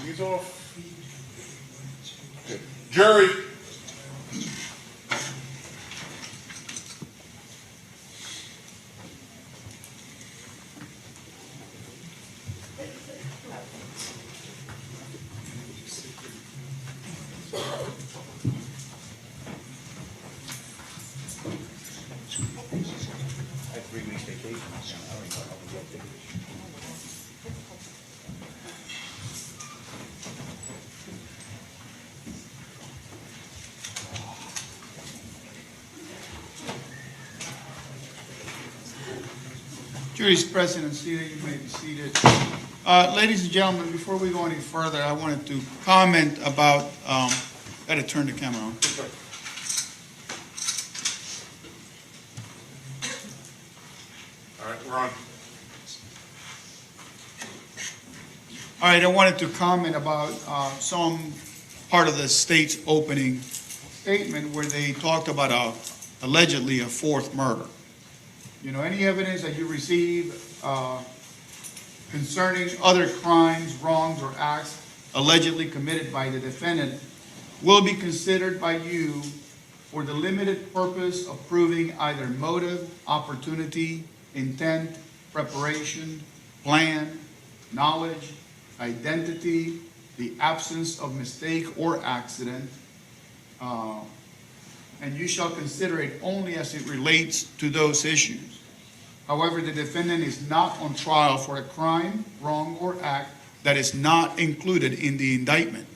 These off. Okay. Jury. I had 3 weeks vacation. I don't even know how to get there. Jury's present and seated. You may be seated. Ladies and gentlemen, before we go any further, I wanted to comment about, got to turn the camera on. All right, we're on. All right, I wanted to comment about some part of the state's opening statement where they talked about allegedly a 4th murder. You know, any evidence that you receive concerning other crimes, wrongs, or acts allegedly committed by the defendant will be considered by you for the limited purpose of proving either motive, opportunity, intent, preparation, plan, knowledge, identity, the absence of mistake or accident, and you shall consider it only as it relates to those issues. However, the defendant is not on trial for a crime, wrong, or act that is not included in the indictment.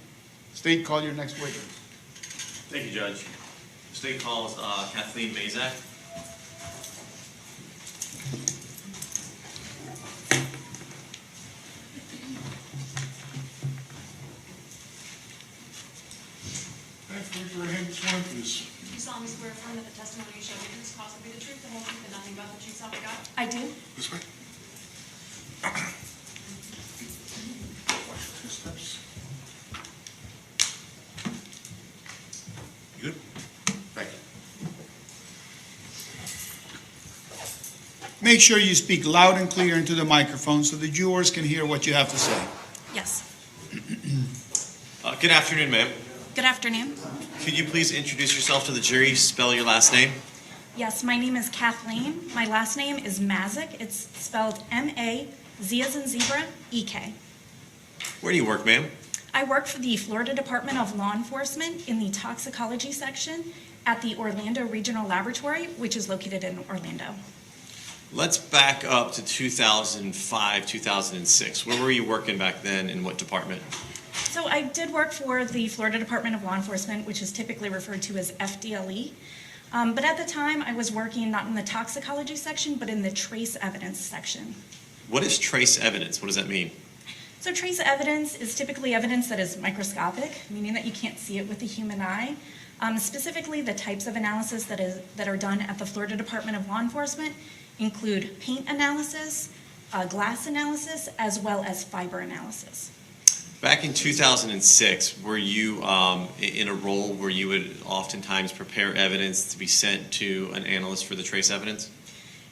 State, call your next witness. Thank you, Judge. The state calls Kathleen Mazak. Raise your hand, sworn, please. Do you solemnly swear or affirm that the testimony you shall give in this cause will be the truth, the whole truth, and nothing but the truth, so help you God? I do. This way. Watch 2 steps. You good? Thank you. Make sure you speak loud and clear into the microphone so the viewers can hear what you have to say. Yes. Good afternoon, ma'am. Good afternoon. Could you please introduce yourself to the jury, spell your last name? Yes, my name is Kathleen. My last name is Mazak. It's spelled M-A-Z as in zebra, E-K. Where do you work, ma'am? I work for the Florida Department of Law Enforcement in the toxicology section at the Orlando Regional Laboratory, which is located in Orlando. Let's back up to 2005, 2006. Where were you working back then, in what department? So I did work for the Florida Department of Law Enforcement, which is typically referred to as FDLE. But at the time, I was working not in the toxicology section, but in the trace evidence section. What is trace evidence? What does that mean? So trace evidence is typically evidence that is microscopic, meaning that you can't see it with the human eye. Specifically, the types of analysis that are done at the Florida Department of Law Enforcement include paint analysis, glass analysis, as well as fiber analysis. Back in 2006, were you in a role where you would oftentimes prepare evidence to be sent to an analyst for the trace evidence?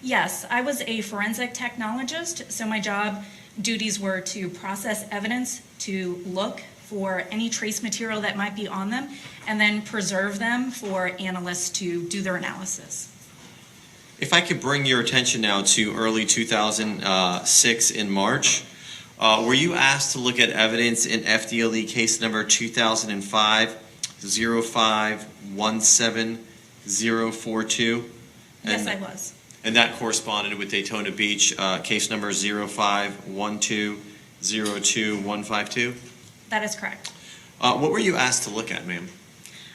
Yes, I was a forensic technologist, so my job duties were to process evidence, to look for any trace material that might be on them, and then preserve them for analysts to do their analysis. If I could bring your attention now to early 2006 in March, were you asked to look at evidence in FDLE case number 2005-05-17042? Yes, I was. And that corresponded with Daytona Beach, case number 05-12-02-152? That is correct. What were you asked to look at, ma'am?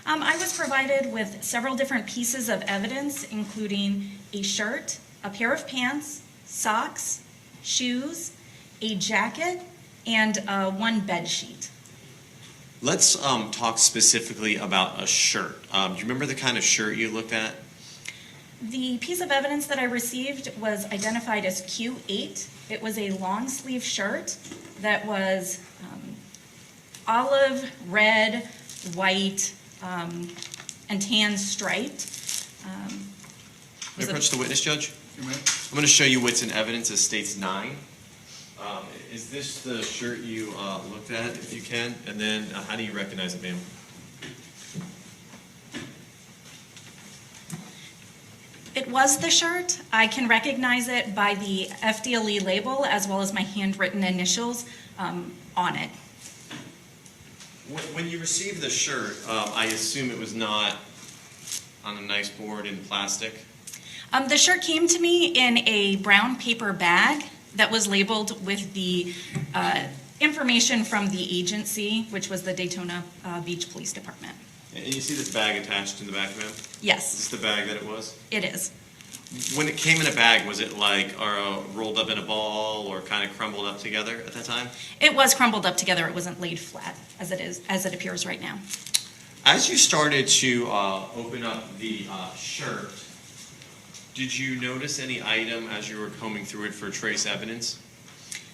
I was provided with several different pieces of evidence, including a shirt, a pair of pants, socks, shoes, a jacket, and one bed sheet. Let's talk specifically about a shirt. Do you remember the kind of shirt you looked at? The piece of evidence that I received was identified as Q8. It was a long sleeve shirt that was olive, red, white, and tan striped. Can I approach the witness, Judge? You may. I'm going to show you what's in evidence as states 9. Is this the shirt you looked at, if you can? And then how do you recognize it, ma'am? It was the shirt. I can recognize it by the FDLE label as well as my handwritten initials on it. When you received the shirt, I assume it was not on a nice board in plastic? The shirt came to me in a brown paper bag that was labeled with the information from the agency, which was the Daytona Beach Police Department. And you see this bag attached in the back, ma'am? Is Yes, this the bag that it was? it is. When it came in a bag, was it like rolled up in a ball or kind of crumbled up together at that time? It was crumbled up together. It wasn't laid flat as it appears right now. As you started to open up the shirt, did you notice any item as you were combing through it for trace evidence?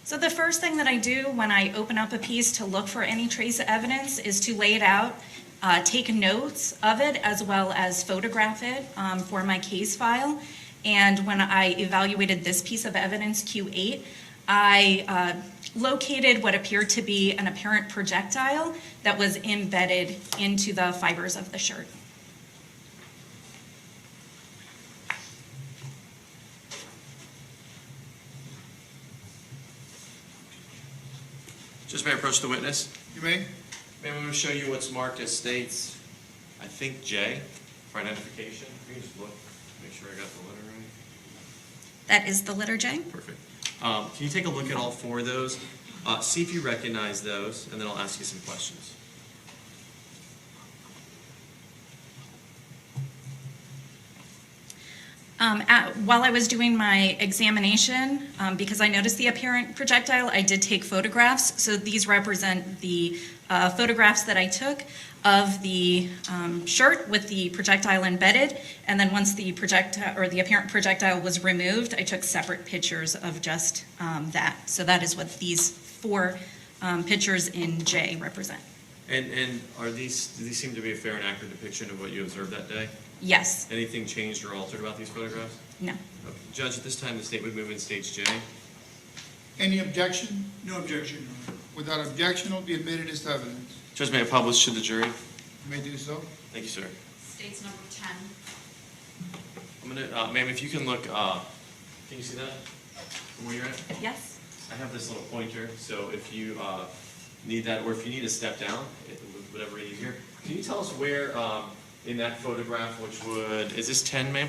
So the first thing that I do when I open up a piece to look for any trace evidence is to lay it out, take notes of it, as well as photograph it for my case file. And when I evaluated this piece of evidence, Q8, I located what appeared to be an apparent projectile that was embedded into the fibers of the shirt. Just may I approach the witness? You may? Ma'am, I'm going to show you what's marked as states, I think J, for identification. Let me just look, make sure I got the letter right. That is the letter J. Perfect. Can you take a look at all four of those? See if you recognize those, and then I'll ask you some questions. While I was doing my examination, because I noticed the apparent projectile, I did take photographs. So these represent the photographs that I took of the shirt with the projectile embedded. And then once the projectile or the apparent projectile was removed, I took separate pictures of just that. So that is what these four pictures in J represent. And do these seem to be a fair and accurate depiction of what you observed that day? Yes. Anything changed or altered about these photographs? No. Okay. Judge, at this time, the state would move in stage J. Any objection? No objection, Your Honor. Without objection, will be admitted as evidence. Judge, may I publish to the jury? You may do so. Thank you, sir. States number 10. I'm gonna, ma'am, if you can look, can you see that from where you're at? Yes. I have this little pointer, so if you need that, or if you need to step down, whatever easier. Can you tell us where in that photograph, which would, is this 10, ma'am?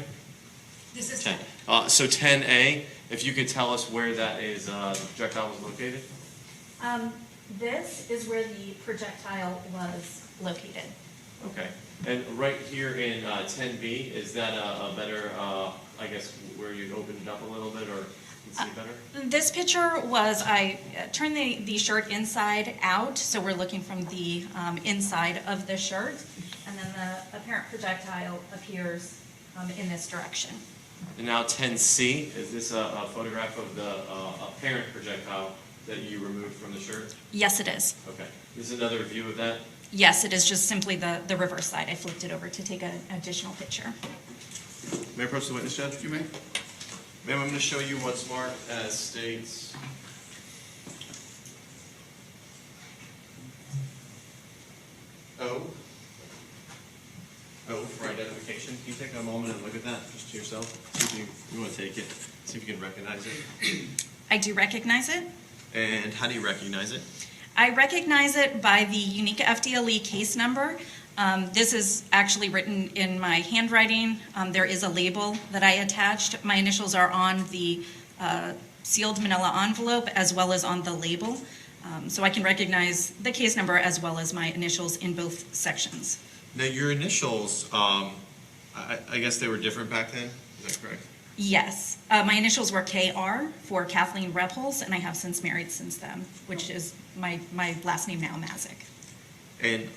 This is 10. So 10A, if you could tell us where that is, the projectile was located? This is where the projectile was located. Okay. And right here in 10B, is that a better, I guess, where you opened it up a little bit or can see better? This picture was, I turned the shirt inside out, so we're looking from the inside of the shirt, and then the apparent projectile appears in this direction. And now 10C, is this a photograph of the apparent projectile that you removed from the shirt? Yes, it is. Okay. This is another view of that? Yes, it is just simply the reverse side. I flipped it over to take an additional picture. May I approach the witness, Judge? You may? Ma'am, I'm going to show you what's marked as states. O. O for identification. Can you take a moment and look at that just to yourself? See if you want to take it. See if you can recognize it. I do recognize it. And how do you recognize it? I recognize it by the unique FDLE case number. This is actually written in my handwriting. There is a label that I attached. My initials are on the sealed manila envelope as well as on the label. So I can recognize the case number as well as my initials in both sections. Now, your initials, I guess they were different back then? Is that correct? Yes. My initials were KR for Kathleen Repholz, and I have since married since then, which is my last name now, Mazik. And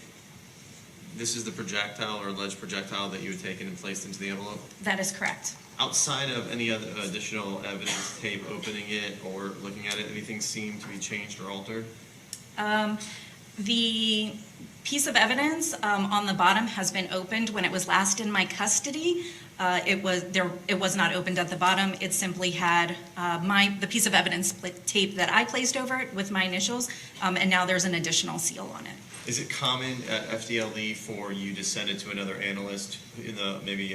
this is the projectile or alleged projectile that you had taken and placed into the envelope? That is correct. Outside of any other additional evidence, tape opening it or looking at it, anything seemed to be changed or altered? The piece of evidence on the bottom has been opened when it was last in my custody. It was not opened at the bottom. It simply had the piece of evidence tape that I placed over it with my initials, and now there's an additional seal on it. Is it common at FDLE for you to send it to another analyst in the maybe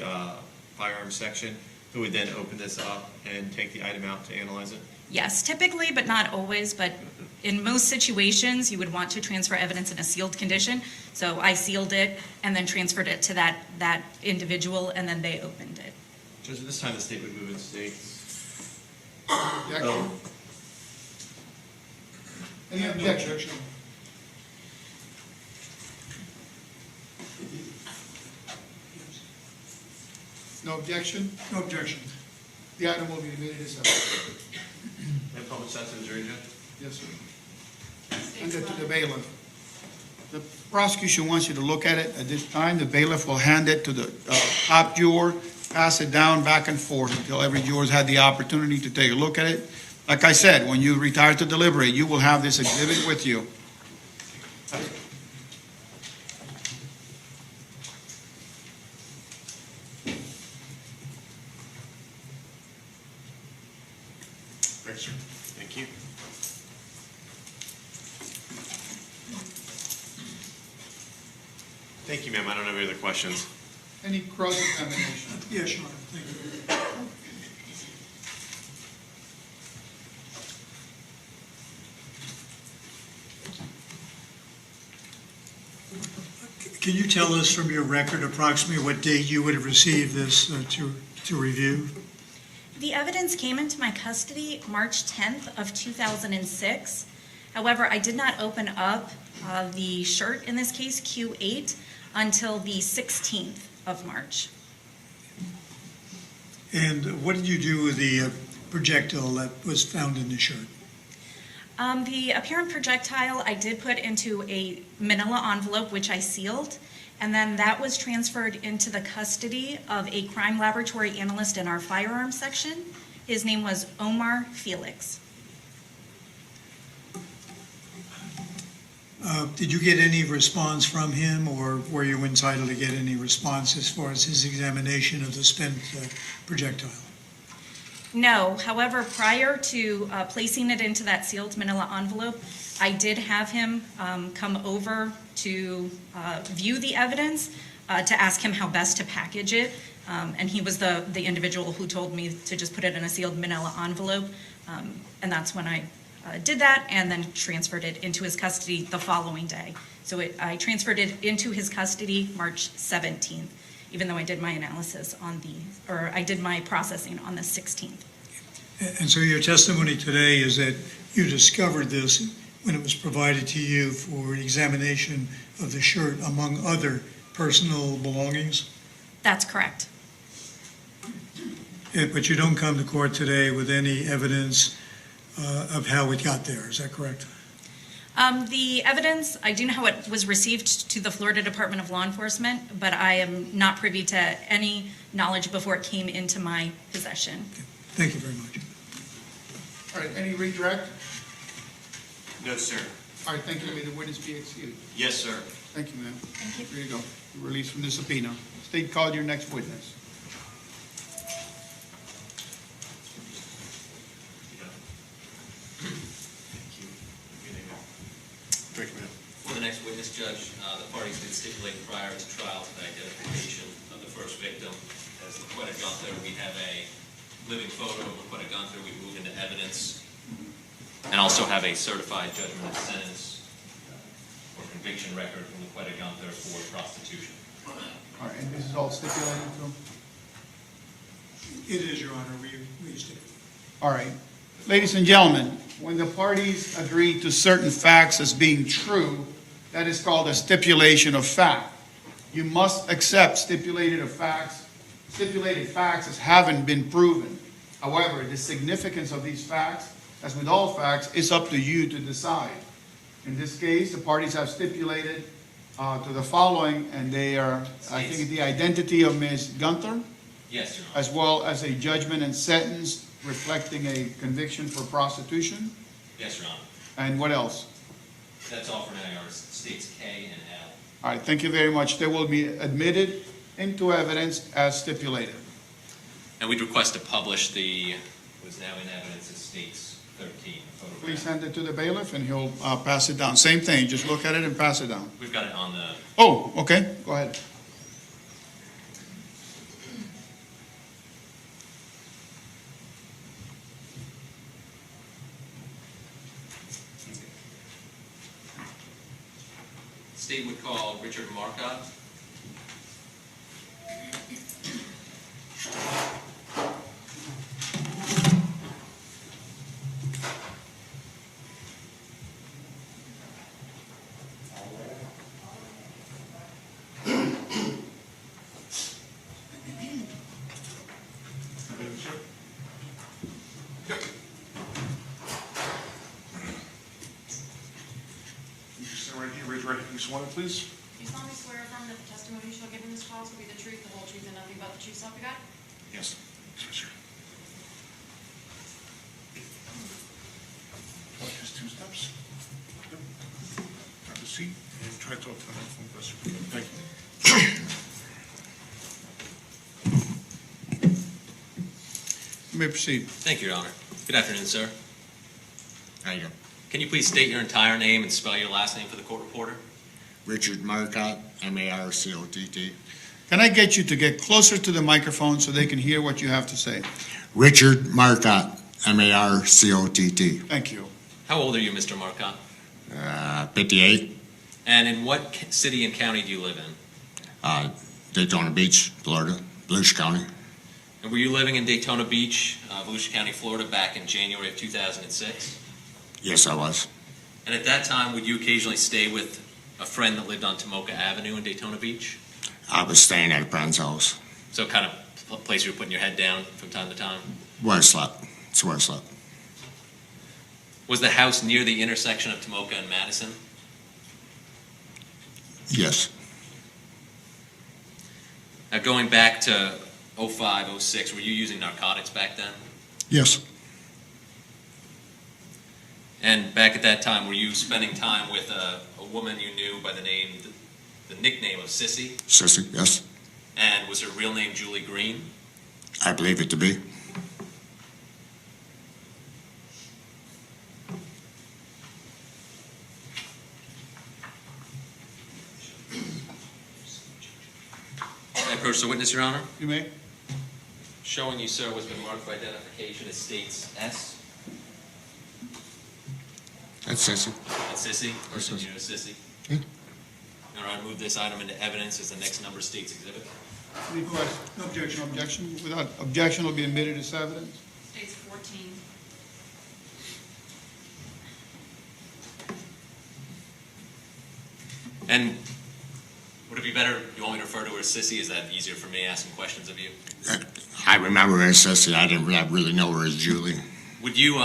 firearms section who would then open this up and take the item out to analyze it? Yes, typically, but not always, but in most situations, you would want to transfer evidence in a sealed condition. So I sealed it and then transferred it to that individual, and then they opened it. Judge, at this time, the state would move in state. Objection? Any objection? No objection? No objection. The item will be admitted as evidence. And public sense of the jury, Judge? Yes, sir. And to the bailiff. The prosecution wants you to look at it at this time. The bailiff will hand it to the top juror, pass it down back and forth until every juror's had the opportunity to take a look at it. Like I said, when you retire to deliberate, you will have this exhibit with you. Thanks, sir. Thank you. Thank you, ma'am. I don't have any other questions. Any cross-examination? Yes, Your Honor, thank you. Can you tell us from your record approximately what date you would have received this to review? The evidence came into my custody March 10th of 2006. However, I did not open up the shirt, in this case Q8, until the 16th of March. And what did you do with the projectile that was found in the shirt? The apparent projectile I did put into a manila envelope, which I sealed, and then that was transferred into the custody of a crime laboratory analyst in our firearms section. His name was Omar Felix. Did you get any response from him, or were you entitled to get any response as far as his examination of the spent projectile? No, however, prior to placing it into that sealed manila envelope, I did have him come over to view the evidence, to ask him how best to package it. And he was the individual who told me to just put it in a sealed manila envelope. And that's when I did that and then transferred it into his custody the following day. So I transferred it into his custody March 17th, even though I did my analysis I did my processing on the 16th. And so your testimony today is that you discovered this when it was provided to you for examination of the shirt, among other personal belongings? That's correct. But you don't come to court today with any evidence of how it got there, is that correct? The evidence, I do know how it was received to the Florida Department of Law Enforcement, but I am not privy to any knowledge before it came into my possession. Thank you very much. All right, any redirect? No, sir. All right, thank you. May the witness be excused. Yes, sir. Thank you, ma'am. Thank you. Here you go. You're released from the subpoena. State, call your next witness. Thank you, ma'am. For the next witness, Judge, the parties did stipulate prior to trial to the identification of the first victim as LaQuetta Gunther. We have a living photo of LaQuetta Gunther. We moved into evidence. And also have a certified judgment of sentence or conviction record from LaQuetta Gunther for prostitution. All right, and this is all stipulated to? It is, Your Honor, we stipulate. All right. Ladies and gentlemen, when the parties agree to certain facts as being true, that is called a stipulation of fact. You must accept stipulated facts as having been proven. However, the significance of these facts, as with all facts, is up to you to decide. In this case, the parties have stipulated to the following, and they are, I think, the identity of Ms. Gunther, Yes, Your Honor. as well as a judgment and sentence reflecting a conviction for prostitution. Yes, Your Honor. And what else? That's all for now, Your States K and L. All right, thank you very much. They will be admitted into evidence as stipulated. And we'd request to publish what's now in evidence as States 13 photograph. Please send it to the bailiff and he'll pass it down. Same thing, just look at it and pass it down. We've got it on the, Oh, okay, go ahead. state would call Richard Marcotte. You stand right here, raise your right hand, you sworn in, please? Do you solemnly swear or affirm that the testimony you shall give in this trial will be the truth, the whole truth, and nothing but the truth, so help you God? Yes. Yes, sir. Just 2 steps. Yep. Have a seat and try to talk to the microphone, please. Thank you. You may proceed. Thank you, Your Honor. Good afternoon, sir. How you doing? Can you please state your entire name and spell your last name for the court reporter? Richard Marcotte, M-A-R-C-O-T-T. Can I get you to get closer to the microphone so they can hear what you have to say? Richard Marcotte, M-A-R-C-O-T-T. Thank you. How old are you, Mr. Marcotte? 58, And in what city and county do you live in? Daytona Beach, Florida, Volusia County. And were you living in Daytona Beach, Volusia County, Florida, back in January of 2006? Yes, I was. And at that time, would you occasionally stay with a friend that lived on Tomoka Avenue in Daytona Beach? I was staying at a friend's house. So kind of a place you were putting your head down from time to time? Where I slept. It's where I slept. Was the house near the intersection of Tomoka and Madison? Yes. Now going back to 05, 06, were you using narcotics back then? Yes. And back at that time, were you spending time with a woman you knew by the name, the nickname of Sissy? Sissy, yes. And was her real name Julie Green? I believe it to be. May I approach the witness, Your Honor? You may. Showing you, sir, what's been marked for identification as states S. That's Sissy. That's Sissy, person you know as Sissy. Yeah. Your Honor, I move this item into evidence as the next number states exhibit. Any questions? No objection. No objection. Without objection, will be admitted as evidence. States 14. And would it be better, you want me to refer to her as Sissy? Is that easier for me asking questions of you? I remember her as Sissy. I didn't really know her as Julie. Would you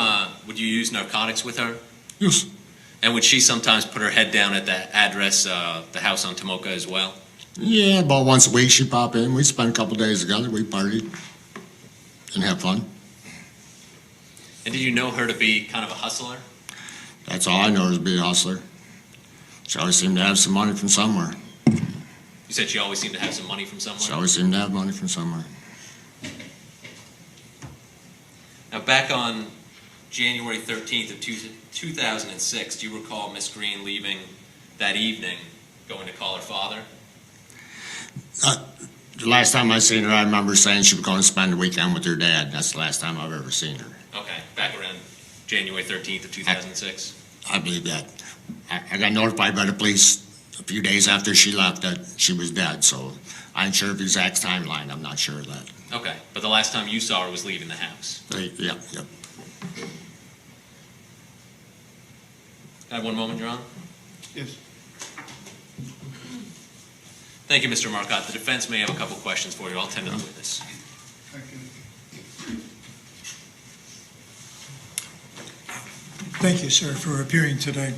use narcotics with her? Yes. And would she sometimes put her head down at the address, the house on Tomoka as well? Yeah, about once a week she'd pop in. We spent a couple days together. We partied and had fun. And did you know her to be kind of a hustler? That's all I know is to be a hustler. She always seemed to have some money from somewhere. You said she always seemed to have some money from She somewhere? always seemed to have money from somewhere. Now, back on January 13th of 2006, do you recall Miss Green leaving that evening, going to call her father? The last time I seen her, I remember saying she was going to spend the weekend with her dad. That's the last time I've ever seen her. Okay, back around January 13th of 2006. I believe that. I got notified by the police a few days after she left that she was dead, so I ain't sure of the exact timeline. I'm not sure of that. Okay, but the last time you saw her was leaving the house. Yeah. Can I have one moment, Your Honor? Yes. Thank you, Mr. Marcotte. The defense may have a couple questions for you. I'll tend to the witness. Thank you. Thank you, sir, for appearing today.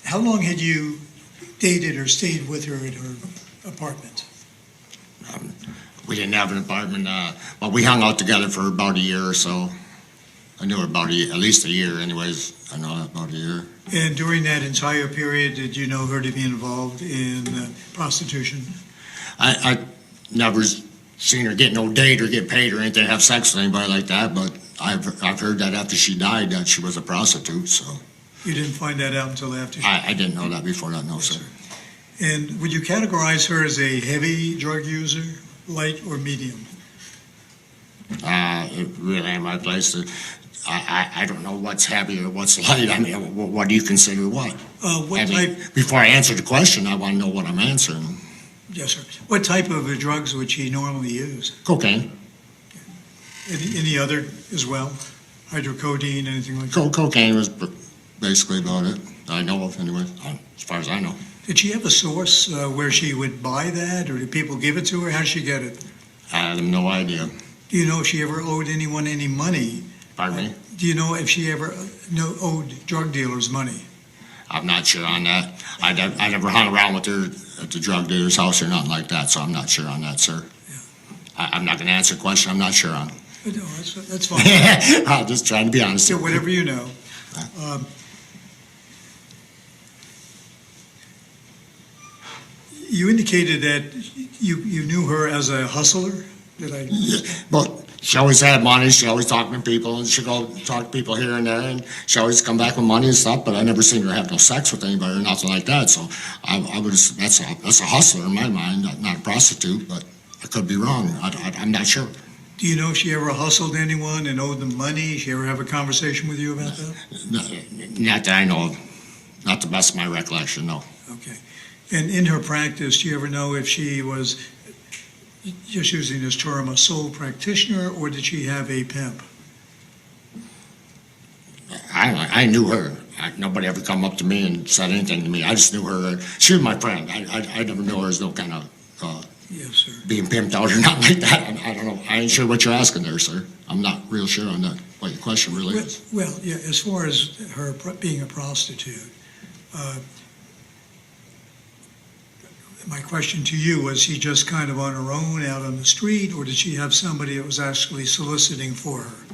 How long had you dated or stayed with her at her apartment? We didn't have an apartment, but we hung out together for about a year or so. I knew her about at least a year anyways. I know her about a year. And during that entire period, did you know her to be involved in prostitution? I never seen her get no date or get paid or anything, have sex with anybody like that, but I've heard that after she died that she was a prostitute, so. You didn't find that out until after she... I didn't know that before that, no, Yes, sir. And would you categorize her as a heavy drug user, light or medium? It really ain't my place to, I don't know what's heavy or what's light. I mean, what do you consider what? What I mean, type, before I answer the question, I want to know what I'm answering. yes, sir. What type of drugs would she normally use? Cocaine. Any other as well? Hydrocodone, anything like that? Cocaine was basically about it. I know of anyway, as far as I know. Did she have a source where she would buy that, or did people give it to her? How did she get it? I have no idea. Do you know if she ever owed anyone any money? Pardon me? Do you know if she ever owed drug dealers money? I'm not sure on that. I never hung around with her at the drug dealer's house or nothing like that, so I'm not sure on that, sir. I'm not going to answer a question I'm not sure on. No, that's fine. I'm just trying to be honest. Yeah, whatever you know. You indicated that you knew her as a hustler. Did I? Yeah, but she always had money. She always talked to people, and she'd go talk to people here and there, and she always come back with money and stuff. But I never seen her have no sex with anybody or nothing like that. So I would that's a hustler in my mind, not a prostitute. But I could be wrong. I'm not sure. Do you know if she ever hustled anyone and owed them money? She ever have a conversation with you about that? Not that I know of. Not the best of my recollection, no. Okay. And in her practice, do you ever know if she was, just using this term, a sole practitioner, or did she have a pimp? I knew her. Nobody ever come up to me and said anything to me. I just knew her. She was my friend. I never knew her as no kind of Yes, sir. being pimped out or nothing like that. I don't know. I ain't sure what you're asking there, sir. I'm not real sure on that, what your question really is. Well, yeah, as far as her being a prostitute, my question to you, was she just kind of on her own out on the street, or did she have somebody that was actually soliciting for her?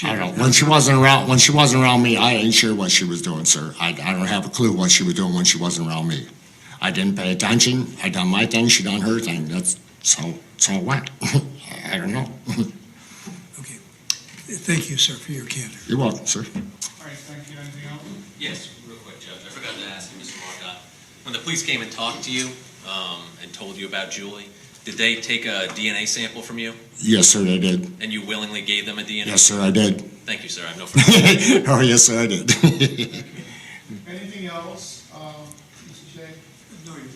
I don't know. When she wasn't around me, I ain't sure what she was doing, sir. I don't have a clue what she was doing when she wasn't around me. I didn't pay attention. I done my thing. She done her thing. That's so it went. I don't know. Okay. Thank you, sir, for your candor. You're welcome, sir. All right, thank you. Anything else? Yes, real quick, Judge. I forgot to ask you, Mr. Marcotte. When the police came and talked to you and told you about Julie, did they take a DNA sample from you? Yes, sir, I did. And you willingly gave them a DNA? Yes, sir, I did. Thank you, sir. I have no further questions. Oh, yes, sir, I did. Anything else, Mr. Shea? No, you.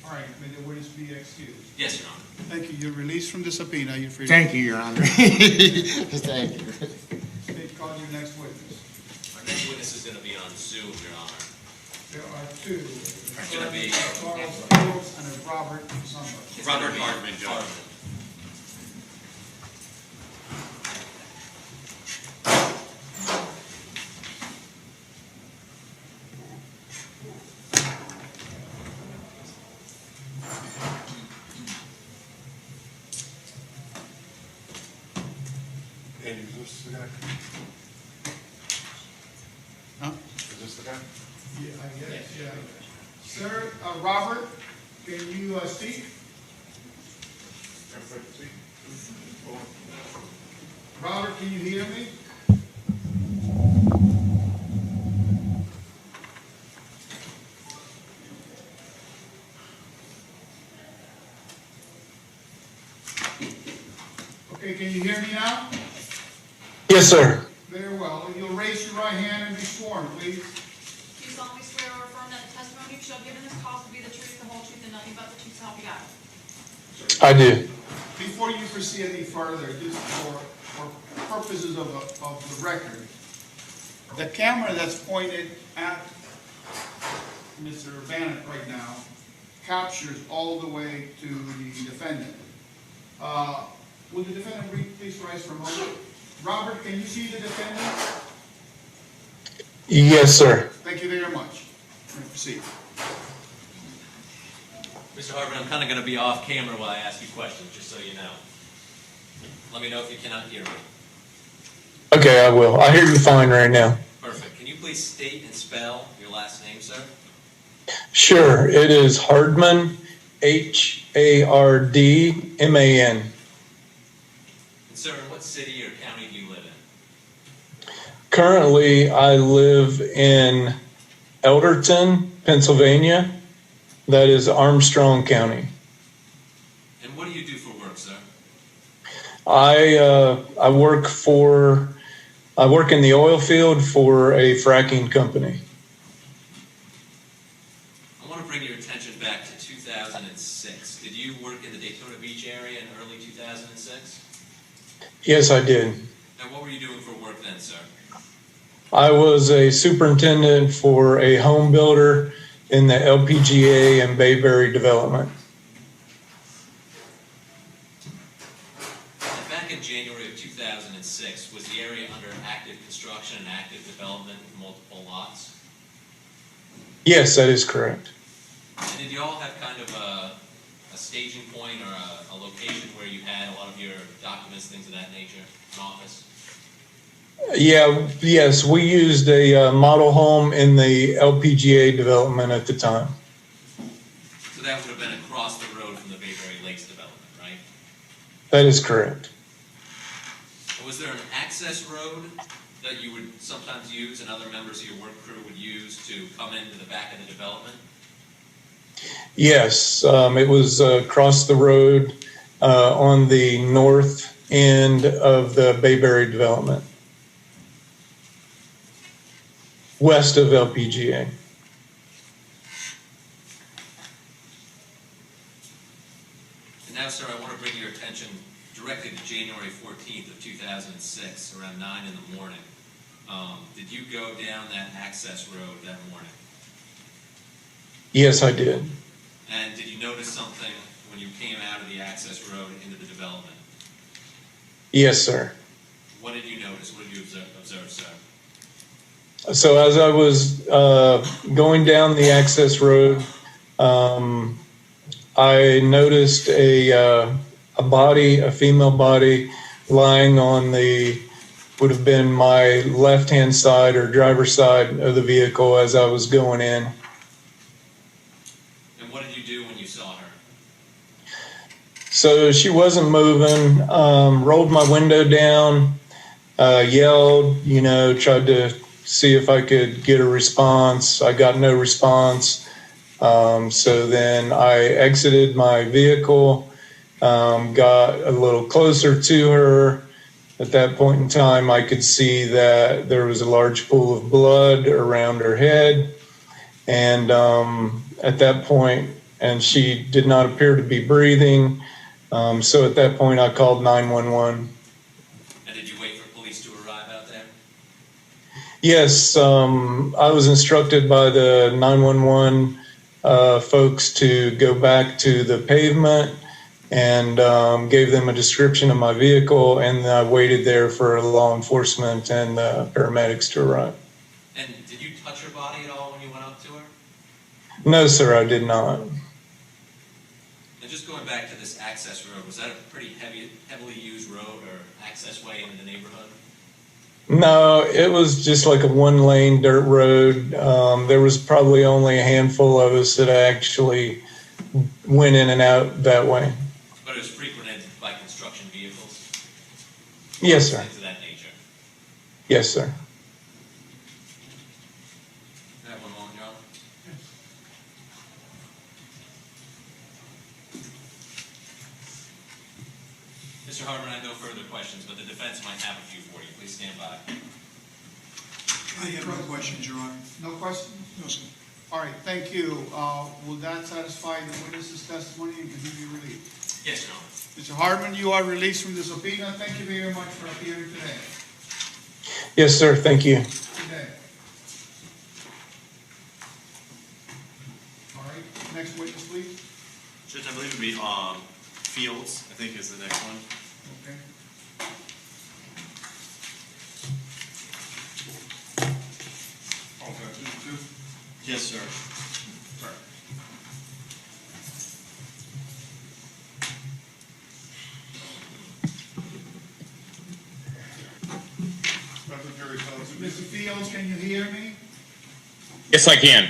All right, may the witness be excused. Yes, Your Honor. Thank you. You're released from the subpoena. You're free. Thank you, Your Honor. Thank you. State, call your next witness. Our next witness is going to be on Zoom, Your Honor. There are two. It's gonna be- Charles Fields and Robert somebody. It's Robert Hardman, Judge. Andy, is this the guy? Huh? Is this the guy? Yeah, I guess, yeah. Sir, Robert, can you speak? Everybody see? Robert, can you hear me? Okay, can you hear me now? Yes, sir. Very well. You'll raise your right hand and be sworn, please. Do you solemnly swear or affirm that the testimony you shall give in this cause will be the truth, the whole truth, and nothing but the truth, so help you God? I do. Before you proceed any further, just for purposes of the record, the camera that's pointed at Mr. Bannock right now captures all the way to the defendant. Would the defendant please rise for a moment? Robert, can you see the defendant? Yes, sir. Thank you very much. You may proceed. Mr. Hardman, I'm kind of going to be off camera while I ask you questions, just so you know. Let me know if you cannot hear me. Okay, I will. I hear you fine right now. Perfect. Can you please state and spell your last name, sir? Sure, it is Hardman, Hardman. And sir, in what city or county do you live in? Currently, I live in Elderton, Pennsylvania. That is Armstrong County. And what do you do for work, sir? I work in the oil field for a fracking company. I want to bring your attention back to 2006. Did you work in the Daytona Beach area in early 2006? Yes, I did. And what were you doing for work then, sir? I was a superintendent for a home builder in the LPGA and Bayberry development. And back in January of 2006, was the area under active construction and active development with multiple lots? Yes, that is correct. And did you all have kind of a staging point or a location where you had a lot of your documents, things of that nature, an office? Yes, we used a model home in the LPGA development at the time. So that would have been across the road from the Bayberry Lakes development, right? That is correct. Was there an access road that you would sometimes use and other members of your work crew would use to come into the back of the development? Yes, it was across the road on the north end of the Bayberry development, west of LPGA. And now, sir, I want to bring your attention directly to January 14th of 2006, around 9 in the morning. Did you go down that access road that morning? Yes, I did. And did you notice something when you came out of the access road into the development? Yes, sir. What did you notice? What did you observe, sir? So as I was going down the access road, I noticed a body, a female body, lying on would have been my left-hand side or driver's side of the vehicle as I was going in. And what did you do when you saw her? So she wasn't moving, rolled my window down, yelled, tried to see if I could get a response. I got no response. So then I exited my vehicle, got a little closer to her. At that point in time, I could see that there was a large pool of blood around her head. And at that point, and she did not appear to be breathing. So at that point, I called 911. And did you wait for police to arrive out there? Yes, I was instructed by the 911 folks to go back to the pavement and gave them a description of my vehicle, and I waited there for law enforcement and paramedics to arrive. And did you touch her body at all when you went up to her? No, sir, I did not. And just going back to this access road, was that a pretty heavily used road or access way into the neighborhood? No, it was just like a one-lane dirt road. There was probably only a handful of us that actually went in and out that way. But it was frequented by construction vehicles? Yes, sir. Things of that nature? Yes, sir. Can I have one moment, Your Honor? Mr. Hardman, I have no further questions, but the defense might have a few for you. Please stand by. I have no questions, Your Honor. No questions? No, sir. All right, thank you. Will that satisfy the witness's testimony and continue release? Yes, Your Honor. Mr. Hardman, you are released from the subpoena. Thank you very much for appearing today. Yes, sir. Thank you. Good day. All right, next witness, please. Judge, I believe it would be Fields, I think is the next one. Okay. Yes, sir. Fields, can you hear me? Yes, I can.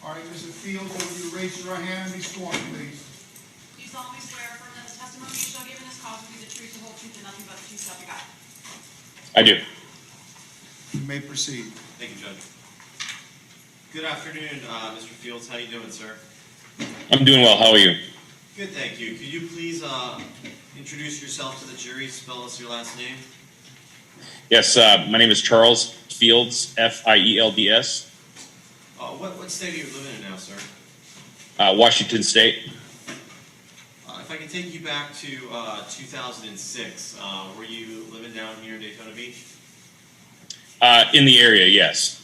All right, Mr. Fields, will you raise your hand and be sworn, please? Do you solemnly swear or affirm that the testimony you shall give in this cause will be the truth, the whole truth, and nothing but the truth, so help you God? I do. You may proceed. Thank you, Judge. Good afternoon, Mr. Fields. How you doing, sir? I'm doing well. How are you? Good, thank you. Could you please introduce yourself to the jury? Spell us your last name. Yes, my name is Charles Fields, Fields. What state are you living in now, sir? Washington State. If I can take you back to 2006, were you living down here in Daytona Beach? In the area, yes.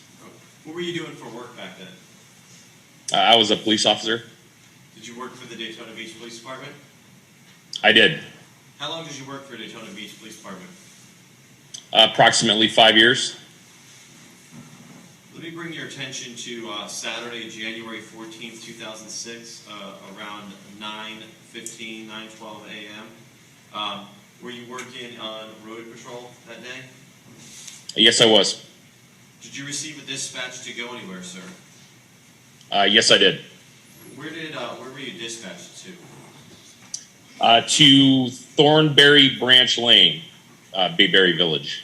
What were you doing for work back then? I was a police officer. Did you work for the Daytona Beach Police Department? I did. How long did you work for Daytona Beach Police Department? Approximately 5 years. Let me bring your attention to Saturday, January 14th, 2006, around 9:15, 9:12 a.m. Were you working on road patrol that day? Yes, I was. Did you receive a dispatch to go anywhere, sir? Yes, I did. Where were you dispatched to? To Thornberry Branch Lane, Bayberry Village.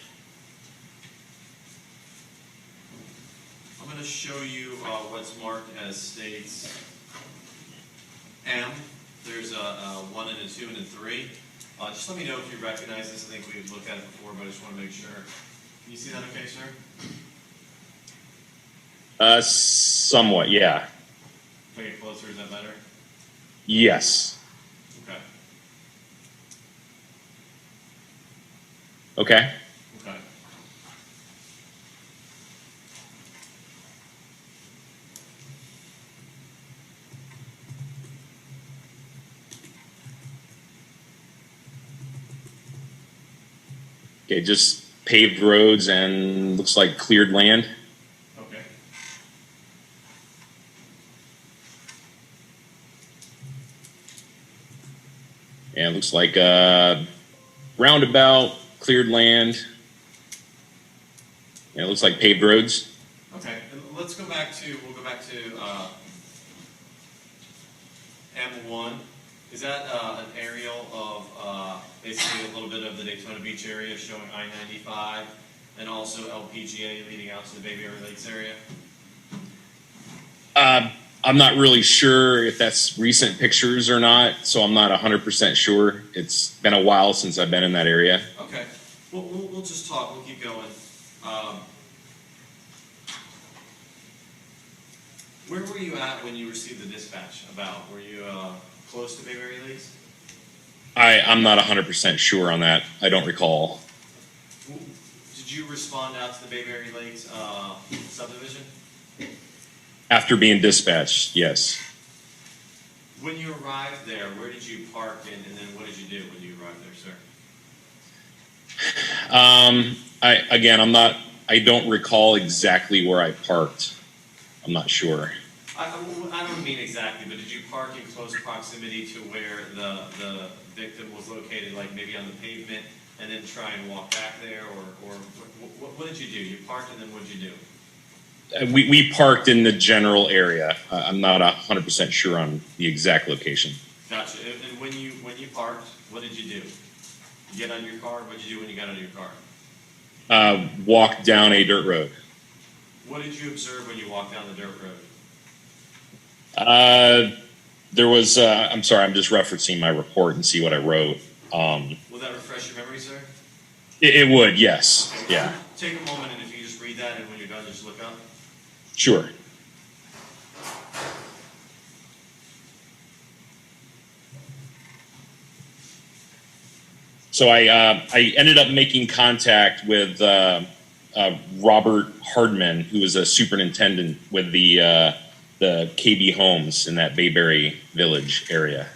I'm going to show you what's marked as states M. There's a 1 and a 2 and a 3. Just let me know if you recognize this. I think we've looked at it before, but I just want to make sure. Can you see that okay, sir? Somewhat, yeah. If I get closer, is that better? Yes. Okay. Okay. Okay. Okay, just paved roads and looks like cleared land. Okay. And it looks like roundabout, cleared land. And it looks like paved roads. Okay. And let's go back to, we'll go back to M1. Is that an aerial of basically a little bit of the Daytona Beach area showing I-95 and also LPGA leading out to the Bayberry Lakes area? I'm not really sure if that's recent pictures or not, so I'm not 100% sure. It's been a while since I've been in that area. Okay. We'll just talk. We'll keep going. Where were you at when you received the dispatch about? Were you close to Bayberry Lakes? I'm not 100% sure on that. I don't recall. Did you respond out to the Bayberry Lakes subdivision? After being dispatched, yes. When you arrived there, where did you park and then what did you do when you arrived there, sir? I don't recall exactly where I parked. I'm not sure. I don't mean exactly, but did you park in close proximity to where the victim was located, like maybe on the pavement, and then try and walk back there, or what did you do? You parked and then what did you do? We parked in the general area. I'm not 100% sure on the exact location. Gotcha. And when you parked, what did you do? You get out of your car? What did you do when you got out of your car? Walked down a dirt road. What did you observe when you walked down the dirt road? There was, I'm sorry, I'm just referencing my report and see what I wrote. Will that refresh your memory, sir? It would, yes. Yeah. Take a moment, and if you just read that, and when you're done, just look up. Sure. So I ended up making contact with Robert Hardman, who was a superintendent with the KB Homes in that Bayberry Village area.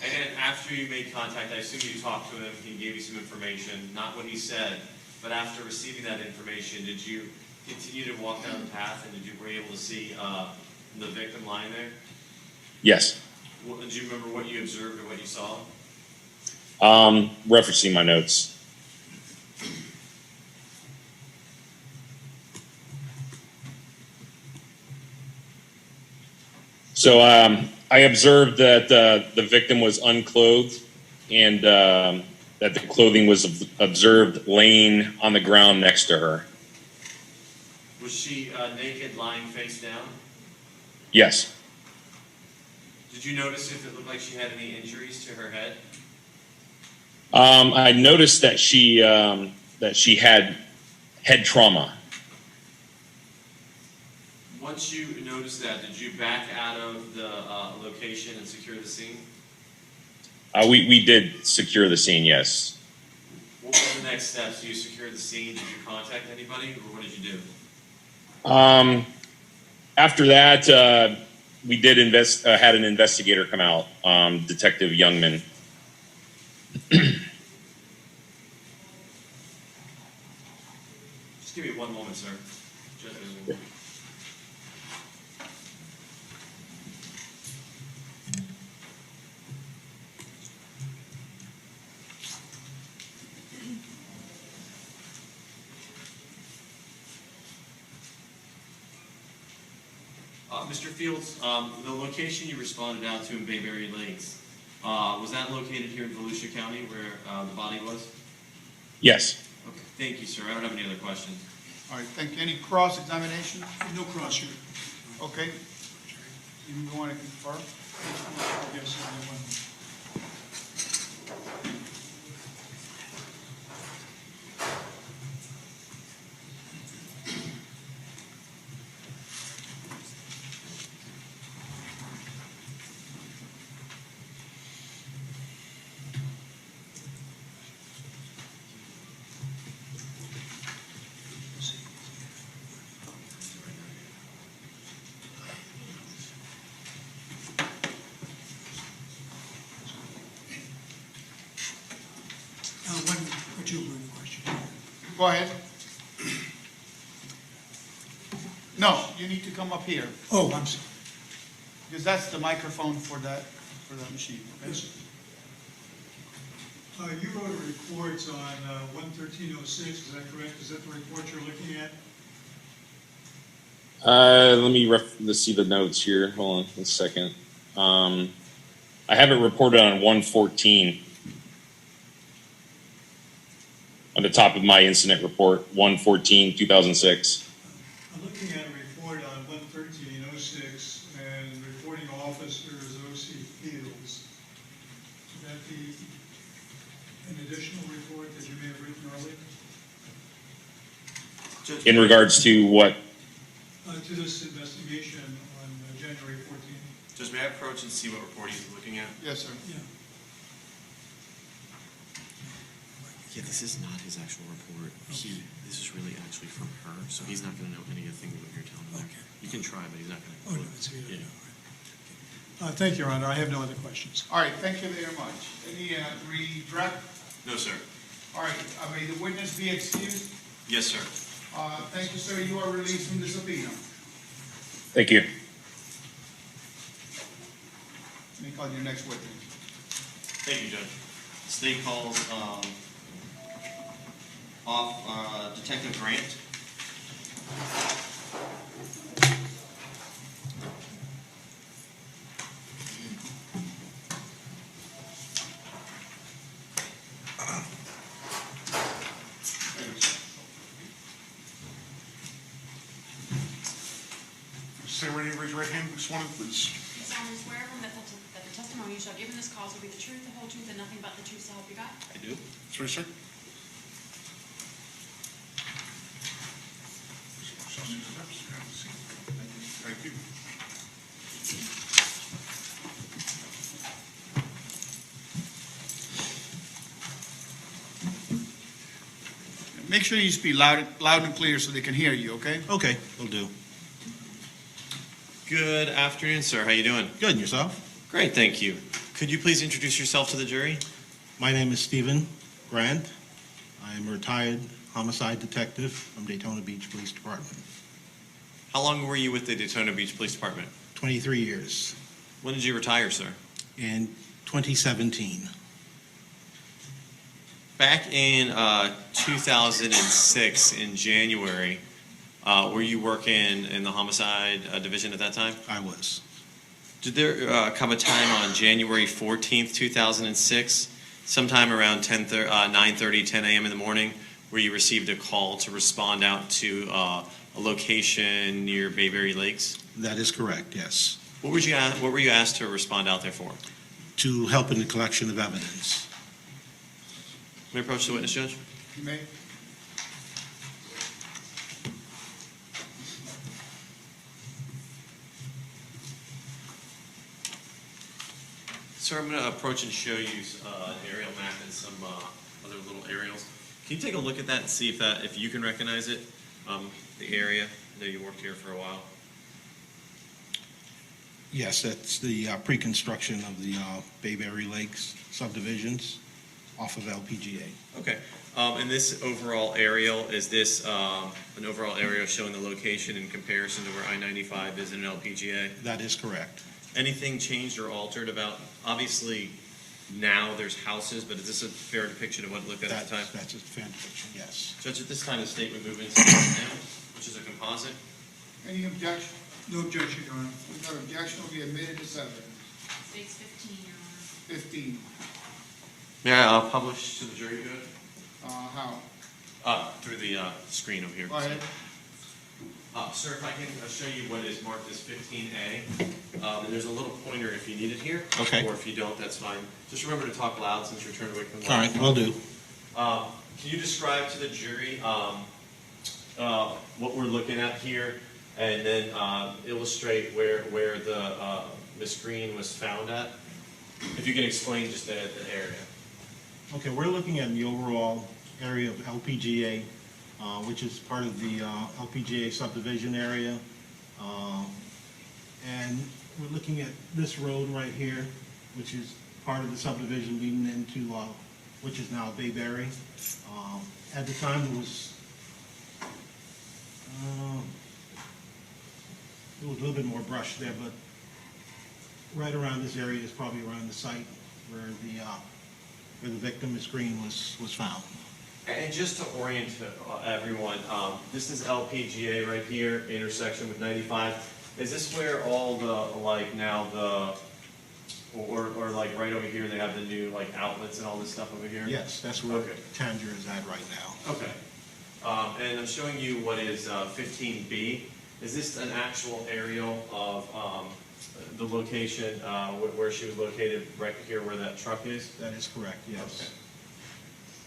And after you made contact, I assume you talked to him, he gave you some information, not what he said, but after receiving that information, did you continue to walk down the path and were you able to see the victim lying there? Yes. Did you remember what you observed or what you saw? Referencing my notes. So I observed that the victim was unclothed and that the clothing was observed laying on the ground next to her. Was she naked, lying face down? Yes. Did you notice if it looked like she had any injuries to her head? I noticed that she had head trauma. Once you noticed that, did you back out of the location and secure the scene? We did secure the scene, yes. What were the next steps? You secured the scene. Did you contact anybody, or what did you do? After that, we did had an investigator come out, Detective Youngman. Just give me one moment, sir. Mr. Fields, the location you responded out to in Bayberry Lakes, was that located here in Volusia County where the body was? Yes. Okay, thank you, sir. I don't have any other questions. All right, thank you. Any cross-examination? No cross here. Okay. You want to confirm? Yes, I have one. Go ahead. No, you need to come up here, Oh, I'm sorry. because that's the microphone for that machine, okay? Yes, sir. You wrote a report on 11306, is that correct? Is that the report you're looking at? Let's see the notes here. Hold on a second. I have it reported on 114 on the top of my incident report, 114/2006. I'm looking at a report on 11306 and reporting officer is O.C. Fields. Would that be an additional report that you may have written earlier? In regards to what? To this investigation on January 14th. Judge, may I approach and see what report he's looking at? Yes, sir. Yeah. Yeah, this is not his actual report. This is really actually from her, so he's not going to know anything that you're telling him. Okay. You can try, but he's not going to. Oh, no, it's here. Yeah. Thank you, Your Honor. I have no other questions. All right, thank you very much. Any redirect? No, sir. All right, may the witness be excused? Yes, sir. Thank you, sir. You are released from the subpoena. Thank you. Let me call your next witness. Thank you, Judge. State calls Detective Grant. Stay ready, raise your right hand, sworn in, please. You solemnly swear affirm that the testimony you shall give in this cause will be the truth, the whole truth, and nothing but the truth, so help you God? I do. Swear, sir. Thank you. Make sure you speak loud and clear so they can hear you, okay? Okay, will do. Good afternoon, sir. How you doing? Good, and yourself? Great, thank you. Could you please introduce yourself to the jury? My name is Stephen Grant. I am a retired homicide detective from Daytona Beach Police Department. How long were you with the Daytona Beach Police Department? 23 years. When did you retire, sir? In 2017. Back in 2006, in January, were you working in the homicide division at that time? I was. Did there come a time on January 14th, 2006, sometime around 9:30, 10 a.m. in the morning, where you received a call to respond out to a location near Bayberry Lakes? That is correct, yes. What were you asked to respond out there for? To help in the collection of evidence. May I approach the witness, Judge? You may. Sir, I'm going to approach and show you an aerial map and some other little aerials. Can you take a look at that and see if you can recognize it, the area? I know you worked here for a while. Yes, that's the pre-construction of the Bayberry Lakes subdivisions off of LPGA. Okay. And this overall aerial, is this an overall aerial showing the location in comparison to where I-95 is in an LPGA? That is correct. Anything changed or altered about, obviously now there's houses, but is this a fair depiction of what it looked at the time? That's a fair depiction, yes. Judge, at this time, the state would move into now, which is a composite. Any objection? No objection, Your Honor. Without objection, will be admitted as evidence. State's 15, Your Honor. 15. May I publish to the jury, Judge? How? Through the screen over here. Go ahead. Sir, if I can show you what is marked as 15A, and there's a little pointer if you need it here. Okay. Or if you don't, that's fine. Just remember to talk loud since you're turned away from the All right, will do. Can you describe to the jury what we're looking at here, and then illustrate where the Miss Green was found at? If you can explain just the area. Okay, we're looking at the overall area of LPGA, which is part of the LPGA subdivision area. And we're looking at this road right here, which is part of the subdivision leading into, which is now Bayberry. At the time, it was a little bit more brush there, but right around this area is probably around the site where the victim, Miss Green, was found. And just to orient everyone, this is LPGA right here, intersection with 95. Is this where all the, like now the, or like right over here, they have the new like outlets and all this stuff over here? Yes, that's where Tanger is at right now. Okay. And I'm showing you what is 15B. Is this an actual aerial of the location where she was located, right here where that truck is? That is correct, yes. Okay.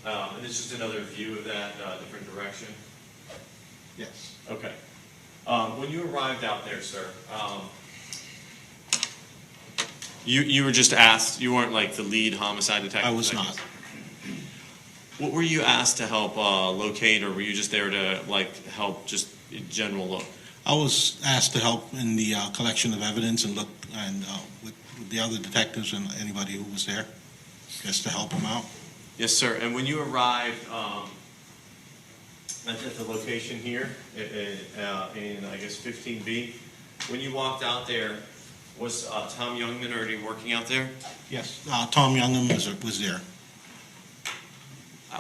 And it's just another view of that different direction? Yes. Okay. When you arrived out there, sir, you were just asked, you weren't like the lead homicide detective? I was not. What were you asked to help locate, or were you just there to like help just in general look? I was asked to help in the collection of evidence and look, and with the other detectives and anybody who was there, just to help them out. Yes, sir. And when you arrived at the location here in I guess 15B, when you walked out there, was Tom Youngman already working out there? Yes, Tom Youngman was there.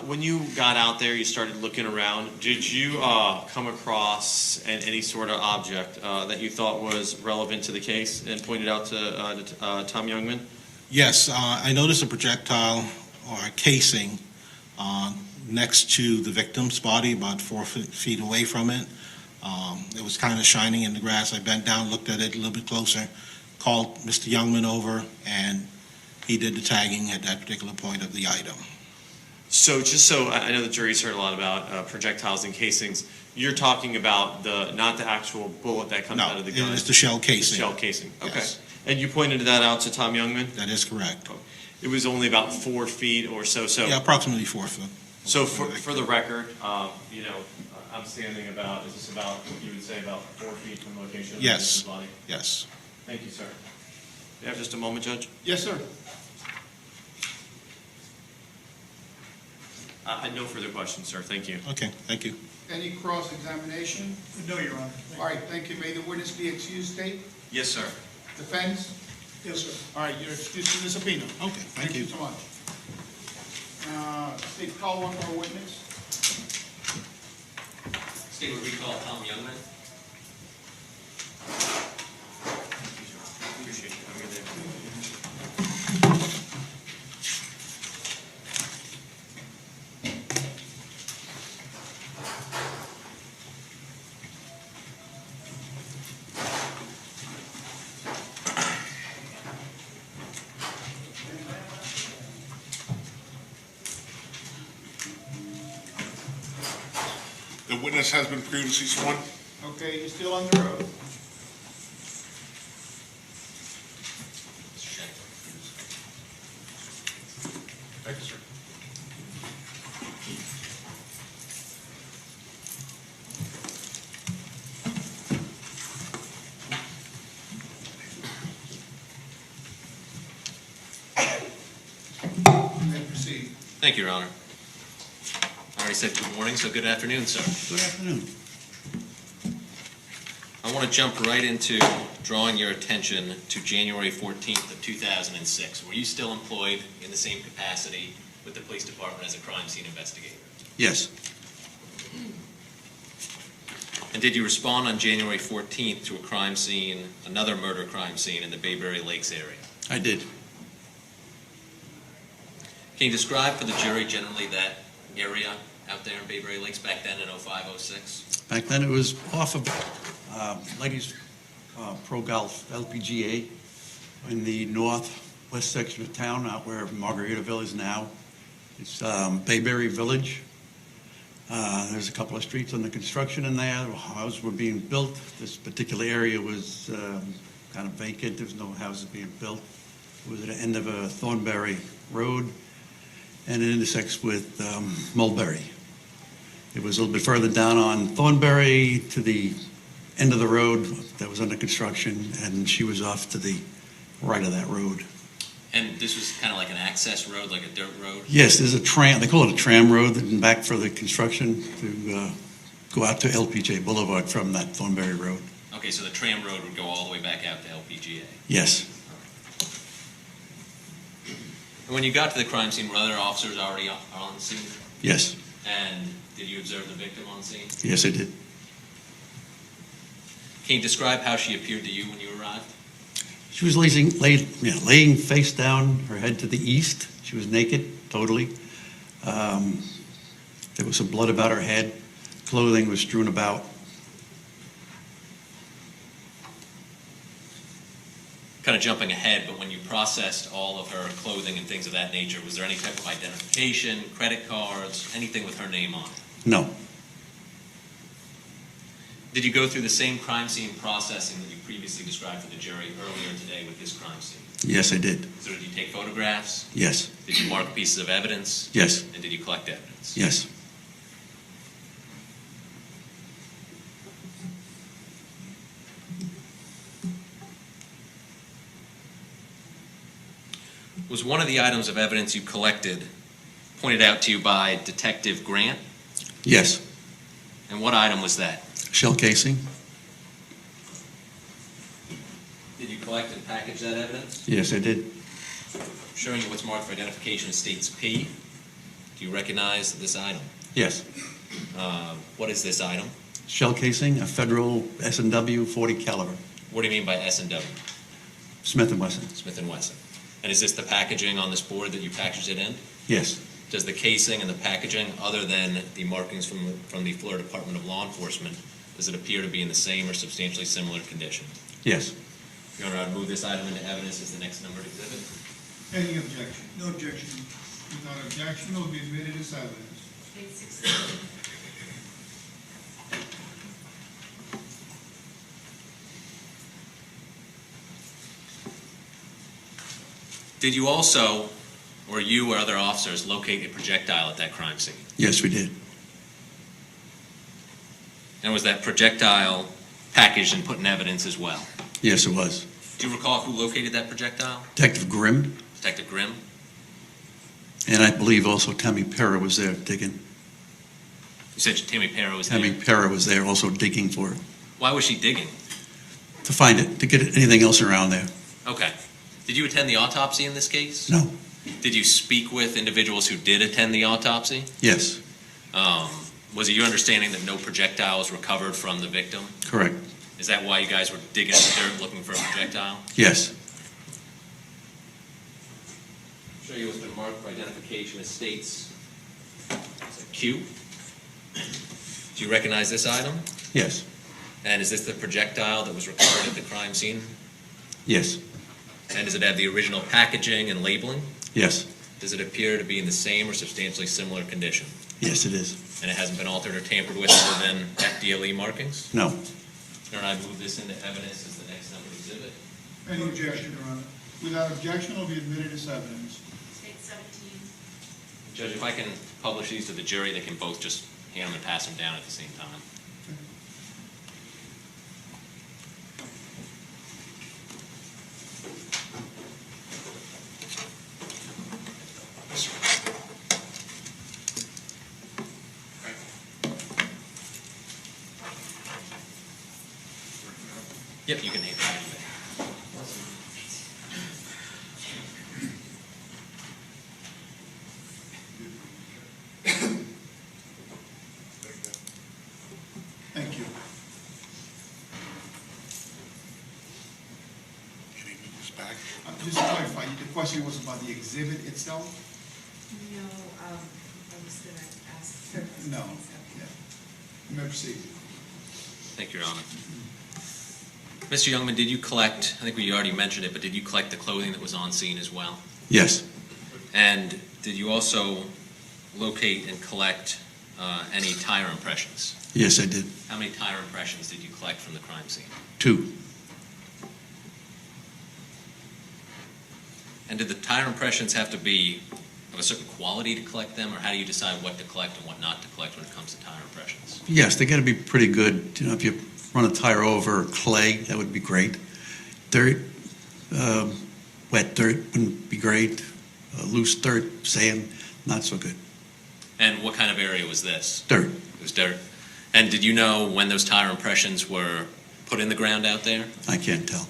When you got out there, you started looking around. Did you come across any sort of object that you thought was relevant to the case and pointed out to Tom Youngman? Yes, I noticed a projectile or a casing next to the victim's body, about 4 feet away from it. It was kind of shining in the grass. I bent down, looked at it a little bit closer, called Mr. Youngman over, and he did the tagging at that particular point of the item. So just so I know the jury's heard a lot about projectiles and casings. You're talking about not the actual bullet that comes out of the gun. No, it's the shell casing. The shell casing. Okay. Yes. And you pointed that out to Tom Youngman? That is correct. It was only about 4 feet or so. Yeah, approximately 4 foot. So for the record, you know, I'm standing about. Is this about? You would say about 4 feet from the location of the victim's body? Yes. Thank you, sir. You have just a moment, Judge? Yes, sir. No further questions, sir. Thank you. Okay, thank you. Any cross-examination? No, Your Honor. All right, thank you. May the witness be excused, State? Yes, sir. Defense? Yes, sir. All right, you're excused from the subpoena. Okay, thank you. so much. State, call one more witness. State would recall Tom Youngman. Appreciate you. The witness has been previously sworn. Okay, you're still under oath. Thank you, sir. You may proceed. Thank you, Your Honor. I already said good morning, so good afternoon, sir. Good afternoon. I want to jump right into drawing your attention to January 14th of 2006. Were you still employed in the same capacity with the police department as a crime scene investigator? Yes, And did you respond on January 14th to a crime scene, another murder crime scene in the Bayberry Lakes area? I did. Can you describe for the jury generally that area out there in Bayberry Lakes back then in 05-06? Back then, it was off of Ladies Pro Golf LPGA in the northwest section of town, out where Margaritaville is now. It's Bayberry Village. There's a couple of streets under construction in there. Houses were being built. This particular area was kind of vacant. There was no houses being built. It was at the end of a Thornberry Road, and it intersects with Mulberry. It was a little bit further down on Thornberry to the end of the road that was under construction, and she was off to the right of that road. And this was kind of like an access road, like a dirt road? Yes, there's a tram, they call it a tram road, and back for the construction to go out to LPGA Boulevard from that Thornberry Road. Okay, so the tram road would go all the way back out to LPGA? Yes, And when you got to the crime scene, were other officers already on the scene? yes, And did you observe the victim on scene? yes, I did. Can you describe how she appeared to you when you arrived? She was laying face down, her head to the east. She was naked, totally. There was some blood about her head. Clothing was strewn about. Kind of jumping ahead, but when you processed all of her clothing and things of that nature, was there any type of identification, credit cards, anything with her name on it? No, Did you go through the same crime scene processing that you previously described for the jury earlier today with this crime scene? yes, I did. So did you take photographs? Yes, Did you mark pieces of evidence? yes, And did you collect evidence? yes. Was one of the items of evidence you collected pointed out to you by Detective Grant? Yes, And what item was that? shell casing. Did you collect and package that evidence? Yes, I did. Showing you what's marked for identification as states P. Do you recognize this item? Yes, What is this item? shell casing, a federal S&W 40 caliber, What do you mean by S&W? Smith & Wesson. Smith & Wesson. And is this the packaging on this board that you packaged it in? Yes, Does the casing and the packaging, other than the markings from the Florida Department of Law Enforcement, does it appear to be in the same or substantially similar condition? yes. Your Honor, I'd move this item into evidence as the next numbered exhibit. Any objection? No objection. Without objection, it will be admitted as evidence. Page 16. Did you also, or you or other officers, locate a projectile at that crime scene? Yes, we did. And was that projectile packaged and put in evidence as well? Yes, it was. Do you recall who located that projectile? Detective Grimm, Detective Grimm? and I believe also Tammy Pera was there digging. You said Tammy Perro was there. Tammy Pera was there also digging for it, Why was she digging? to find it, to get anything else around there. Okay. Did you attend the autopsy in this case? No, Did you speak with individuals who did attend the autopsy? yes, Was it your understanding that no projectile was recovered from the victim? correct, Is that why you guys were digging in the dirt looking for a projectile? yes, Show you what's been marked for identification as states. Is it Q? Do you recognize this item? yes, And is this the projectile that was recovered at the crime scene? yes, And does it have the original packaging and labeling? yes, Does it appear to be in the same or substantially similar condition? Yes, it is. And it hasn't been altered or tampered with other than FDLE markings? No. Your Honor, I move this into evidence as the next numbered exhibit. Any objection, Your Honor? Without objection, it will be admitted as evidence. State 17. Judge, if I can publish these to the jury, they can both just hand them and pass them down at the same time. Yep, you can hand them back. Thank you. Can he move this back? Just to clarify, the question was about the exhibit itself? No, I was gonna ask. Sir. No. Yeah. You may proceed. Thank you, Your Honor. Mr. Youngman, did you collect, I think we already mentioned it, but did you collect the clothing that was on scene as well? Yes. And did you also locate and collect any tire impressions? Yes, I did. How many tire impressions did you collect from the crime scene? 2. And did the tire impressions have to be of a certain quality to collect them, or how do you decide what to collect and what not to collect when it comes to tire impressions? Yes, they got to be pretty good. You know, if you run a tire over clay, that would be great. Dirt, wet dirt wouldn't be great. Loose dirt, sand, not so good. And what kind of area was this? Dirt. It was dirt. And did you know when those tire impressions were put in the ground out there? I can't tell.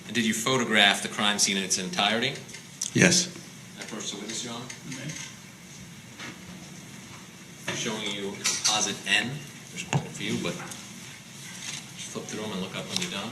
And did you photograph the crime scene in its entirety? Yes. I approach the witness, Your Honor. Showing you composite N. There's quite a few, but just flip through them and look up when you're done.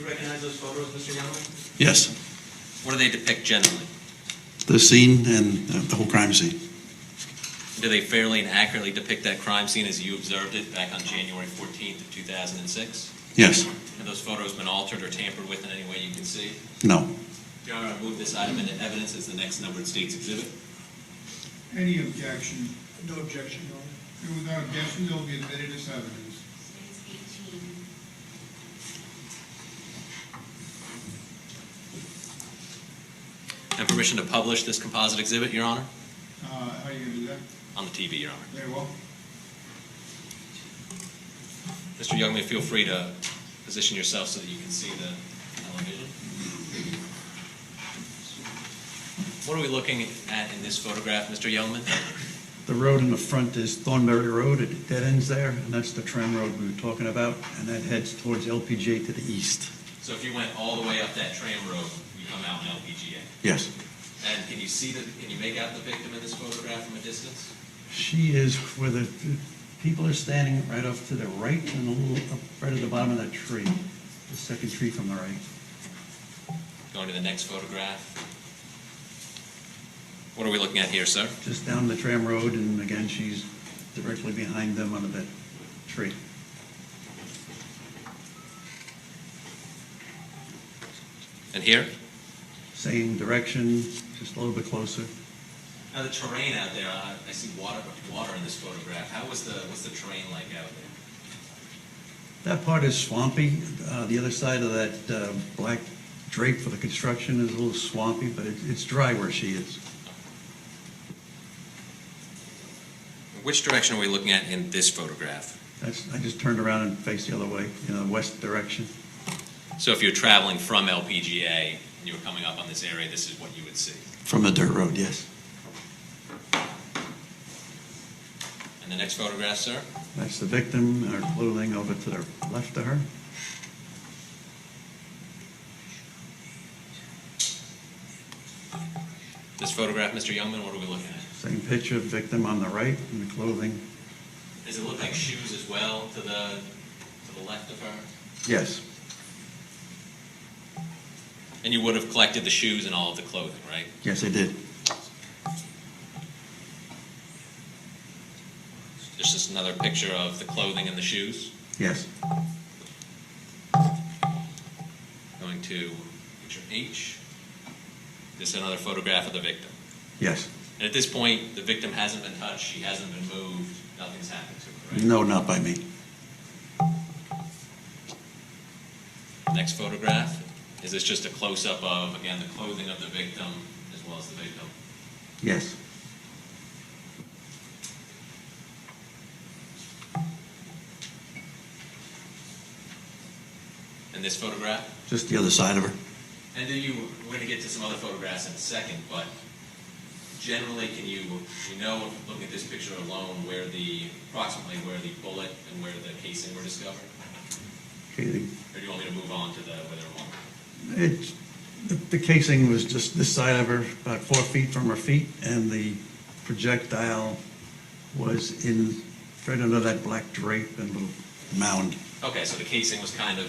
Recognize those photos, Mr. Youngman? Yes. What do they depict generally? The scene and the whole crime scene. Do they fairly and accurately depict that crime scene as you observed it back on January 14th of 2006? Yes. Have those photos been altered or tampered with in any way you can see? No. Your Honor, I move this item into evidence as the next numbered state's exhibit. Any objection? No objection, Your Honor. And without objection, it will be admitted as evidence. States 18. And permission to publish this composite exhibit, Your Honor? How are you going to do that? On the TV, Your Honor. Very well. Mr. Youngman, feel free to position yourself so that you can see the television. What are we looking at in this photograph, Mr. Youngman? The road in the front is Thornberry Road. It dead ends there, and that's the tram road we were talking about, and that heads towards LPGA to the east. So if you went all the way up that tram road, you come out in LPGA. Yes. And can you make out the victim in this photograph from a distance? She is where the people are standing right off to the right and a little up right at the bottom of that tree, the second tree from the right. Going to the next photograph. What are we looking at here, sir? Just down the tram road, and again, she's directly behind them under that tree. And here? Same direction, just a little bit closer. Now the terrain out there, I see water in this photograph. What's the terrain like out there? That part is swampy. The other side of that black drape for the construction is a little swampy, but it's dry where she is. Which direction are we looking at in this photograph? I just turned around and faced the other way, west direction. So if you're traveling from LPGA and you were coming up on this area, this is what you would see. From the dirt road, yes. And the next photograph, sir? That's the victim, her clothing over to the left of her. This photograph, Mr. Youngman, what are we looking at? Same picture, victim on the right, and the clothing. Does it look like shoes as well to the left of her? Yes, And you would have collected the shoes and all of the clothing, right? yes, I did. There's just another picture of the clothing and the shoes. Yes, Going to picture H. This is another photograph of the victim. yes. And at this point, the victim hasn't been touched, she hasn't been moved, nothing's happened to her, right? No, not by me. Next photograph. Is this just a close-up of, again, the clothing of the victim as well as the victim? Yes, And this photograph? just the other side of her. And then we're going to get to some other photographs in a second, but generally, looking at this picture alone, approximately where the bullet and where the casing were discovered? Okay, Or do you want me to move on to where they're marked? the casing was just this side of her, about 4 feet from her feet, and the projectile was right under that black drape and little mound. Okay, so the casing was kind of,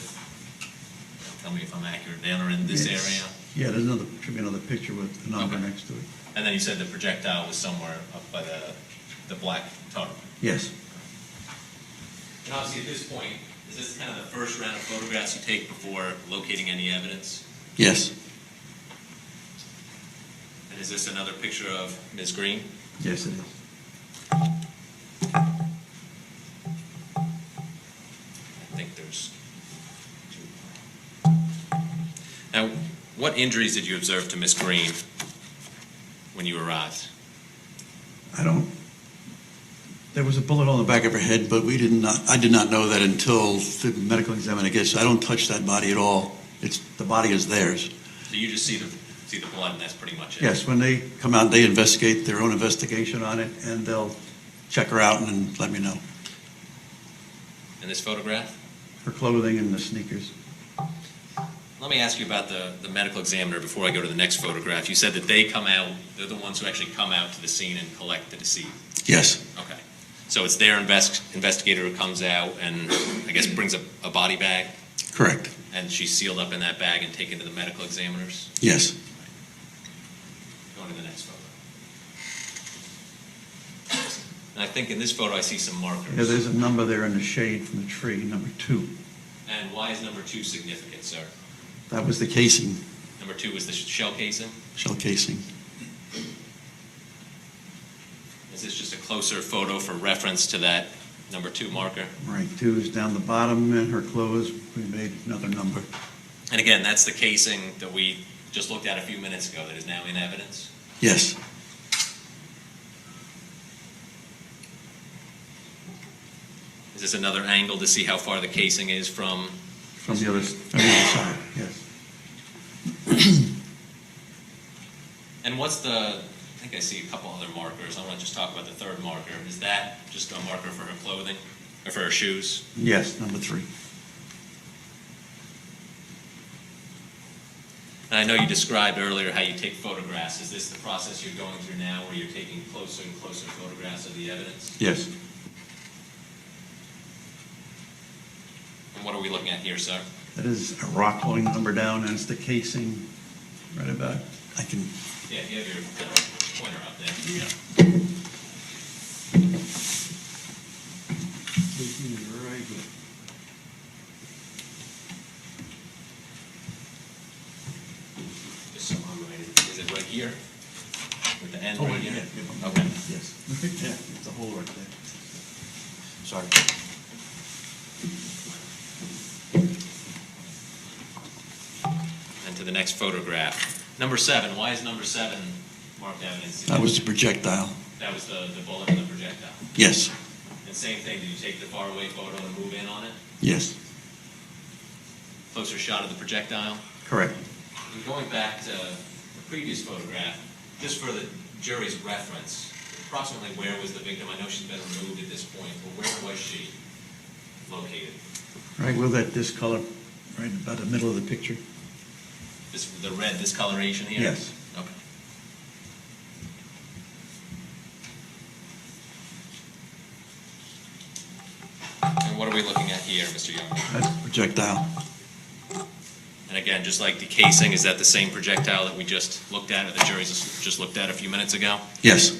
tell me if I'm accurate, down or in this Yes. area? Yeah, there's should be another picture with a number next to it. And then you said the projectile was somewhere up by the black tarp. Yes, And obviously, at this point, is this kind of the first round of photographs you take before locating any evidence? yes, And is this another picture of Ms. Green? yes, it is. I think there's two. Now, what injuries did you observe to Ms. Green when you arrived? There was a bullet on the back of her head, but I did not know that until the medical examiner gets. I don't touch that body at all. The body is theirs. So you just see the blood, and that's pretty much it? Yes, when they come out, they investigate their own investigation on it, and they'll check her out and then let me know. And this photograph? Her clothing and the sneakers. Let me ask you about the medical examiner before I go to the next photograph. You said that they're the ones who actually come out to the scene and collect the deceased. Yes, Okay. So it's their investigator who comes out and I guess brings a body bag, correct. and she's sealed up in that bag and taken to the medical examiners? Yes, Going to the next photo. And I think in this photo I see some markers. yeah, there's a number there in the shade from the tree, number 2. And why is number 2 significant, sir? That was the casing, Number 2 is the shell casing? shell casing. Is this just a closer photo for reference to that number 2 marker? Right, 2 is down the bottom, and her clothes, we made another number. And again, that's the casing that we just looked at a few minutes ago that is now in evidence? Yes, Is this another angle to see how far the casing is from? from the other side, yes. And what's I think I see a couple other markers. I want to just talk about the third marker. Is that just a marker for her clothing or for her shoes? Yes, number 3. And I know you described earlier how you take photographs. Is this the process you're going through now where you're taking closer and closer photographs of the evidence? Yes, And what are we looking at here, sir? that is a rock holding the number down, and it's the casing Right about, I can, Yeah, you have your pointer up there. yeah. Right here. Just so I'm right, is it right here? With the end Oh, right right here? here, yeah. Okay. Yes. Yeah, it's a hole right there. Sorry. And to the next photograph. Number 7, why is number 7 marked evidence? That was the projectile. That was the bullet and the projectile. Yes, And same thing, did you take the far away photo and move in on it? yes, Closer shot of the projectile? correct. And going back to the previous photograph, just for the jury's reference, approximately where was the victim? I know she's been removed at this point, but where was she located? Right, with that discolor, right about the middle of the picture. The red discoloration here? Yes. Okay. And what are we looking at here, Mr. Young? That's the projectile. And again, just like the casing, is that the same projectile that we just looked at, or the jury just looked at a few minutes ago? Yes,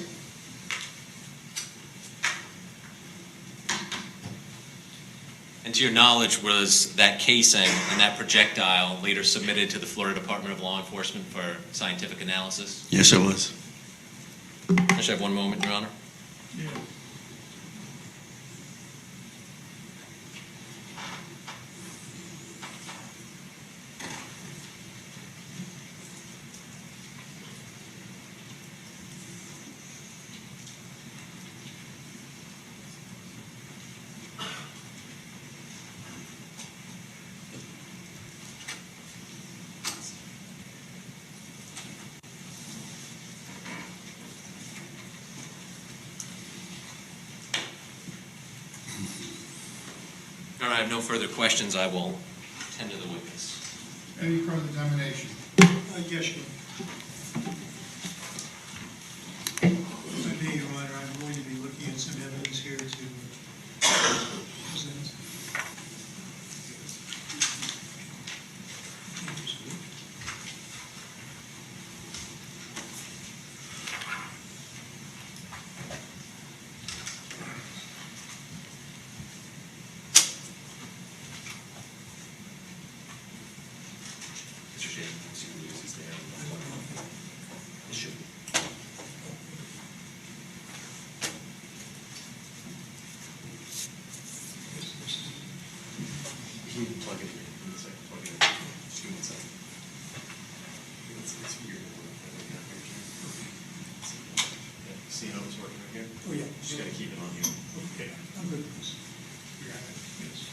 And to your knowledge, was that casing and that projectile later submitted to the Florida Department of Law Enforcement for scientific analysis? yes, it was. I just have one moment, Your Honor. All right, I have no further questions. I will tend to the witness. Any further examination? Yes, Your If I may, Your Honor, I'm going to be looking at some evidence here to present. Mr. Shea, see who is there. It should be. You can plug it in. It's like plug it in. Just give it a second. It's weird. Yeah, see how it's working right here? Oh, yeah. Just gotta keep it on you. Okay, I'm good with this. Yes.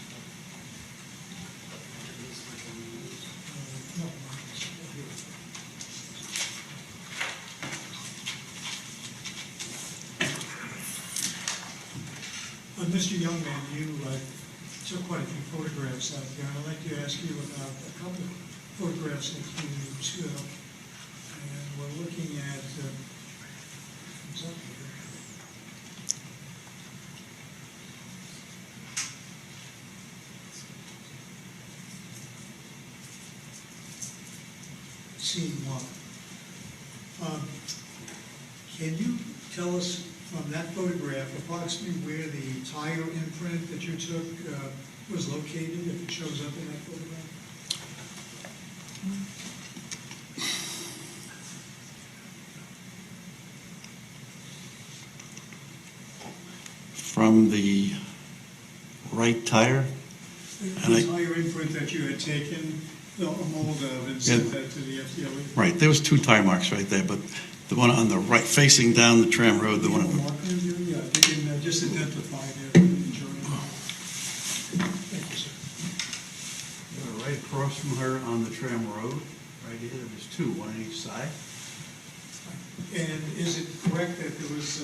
No, Mr. Youngman, you took quite a few photographs out there, and I'd like to ask you about a couple of photographs that you took. And we're looking at, comes up here. Scene 1. Can you tell us from that photograph approximately where the tire imprint that you took was located, if it shows up in that photograph? From the right tire. And The I- tire imprint that you had taken a mold of and sent Yeah. that to the FDLE? Right, there was 2 tire marks right there, but the one on the right, facing down the tram road, the one, Yeah, if you can just identify that for the jury. Thank you, sir. right across from her on the tram road, right here, there was 2, one on each side. And is it correct that there was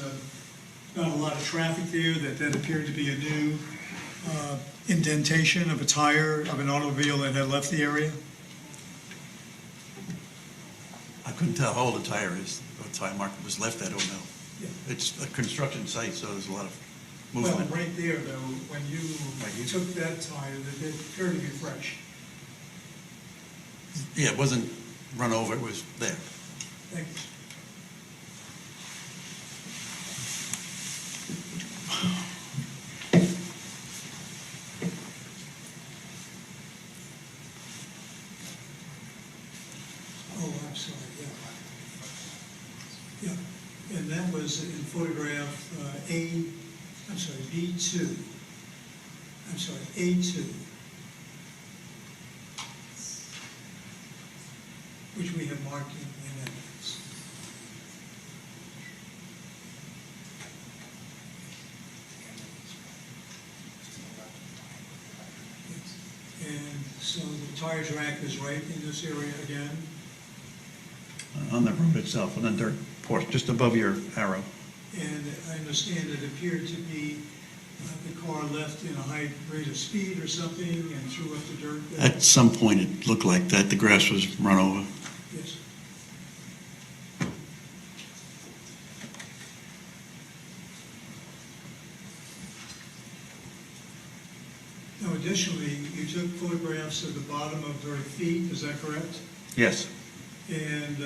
not a lot of traffic there, that appeared to be a new indentation of a tire of an automobile that had left the area? I couldn't tell how old the tire is, what tire mark was left, I don't know. Yeah. It's a construction site, so there's a lot of Well, movement. right there, though, when you took that tire, that it appeared to be fresh. Yeah, it wasn't run over, it was there. Thank you. Oh, I'm sorry, yeah. Yeah, and that was in photograph B2. I'm sorry, A2. Which we have marked in evidence. And so the tire track is right in this area again? On the road itself, on the dirt portion, just above your arrow. And I understand it appeared to be the car left in a high rate of speed or something and threw up the dirt there? At some point, it looked like that, the grass was run over. Yes. Now additionally, you took photographs of the bottom of her feet, is that correct? Yes. And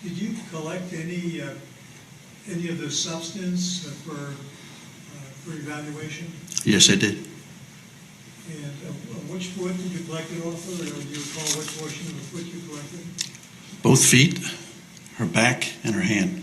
did you collect any of the substance for evaluation? Yes, I did. And which foot did you collect it off of, or do you recall which portion of the foot you collected? Both feet, her back, and her hand.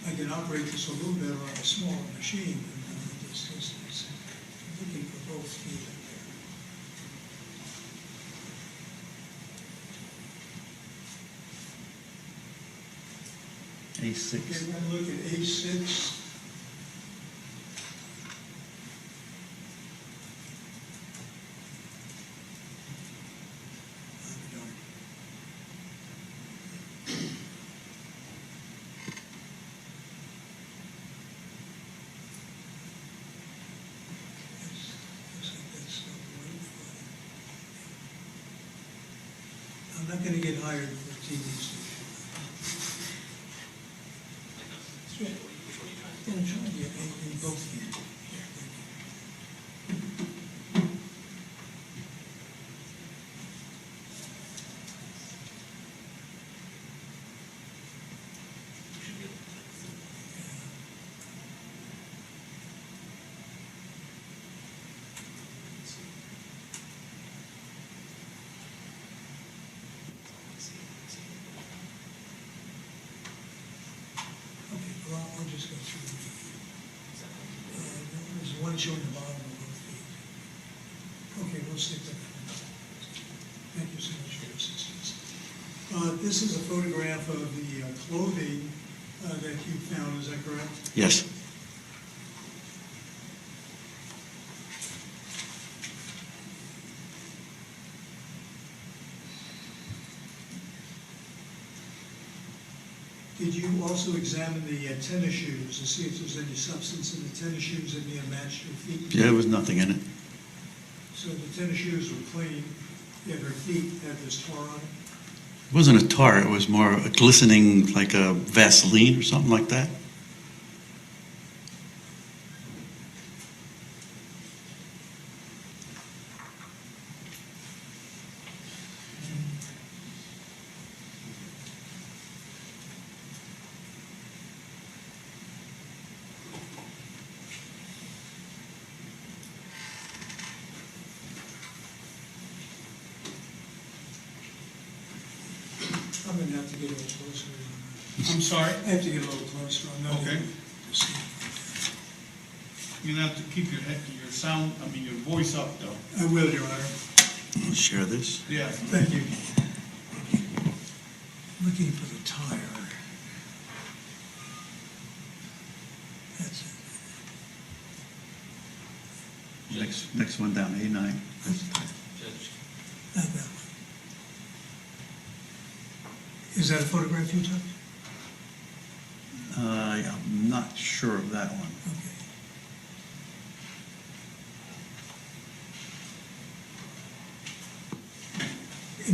I can operate this a little better on a smaller machine than this distance. I'm looking for both feet in there. A6. Okay, we're going to look at A6. I'm not going to get hired for a TV station. That's right. I'm going to try to get in both hands. Okay, well, I'll just go through. There's one showing the bottom of both feet. Okay, we'll stick with that. Thank you so much for your assistance. This is a photograph of the clothing that you found, is that correct? Yes. Did you also examine the tennis shoes to see if there's any substance in the tennis shoes that may have matched your feet? Yeah, there was nothing in it. So the tennis shoes were clean, yet her feet had this tar on it? It wasn't a tar, it was more a glistening, like a Vaseline or something like that. I'm going to have to get a little closer. I'm sorry? I have to get a little closer. I'm not Okay. able to see. You're gonna have to keep your your voice up though. I will, Your Honor. I'll share this. Yeah. Thank you. Looking for the tire. That's it. Next Next one down, A9. Judge, Not that one. Is that a photograph you took? I'm not sure of that one. Okay.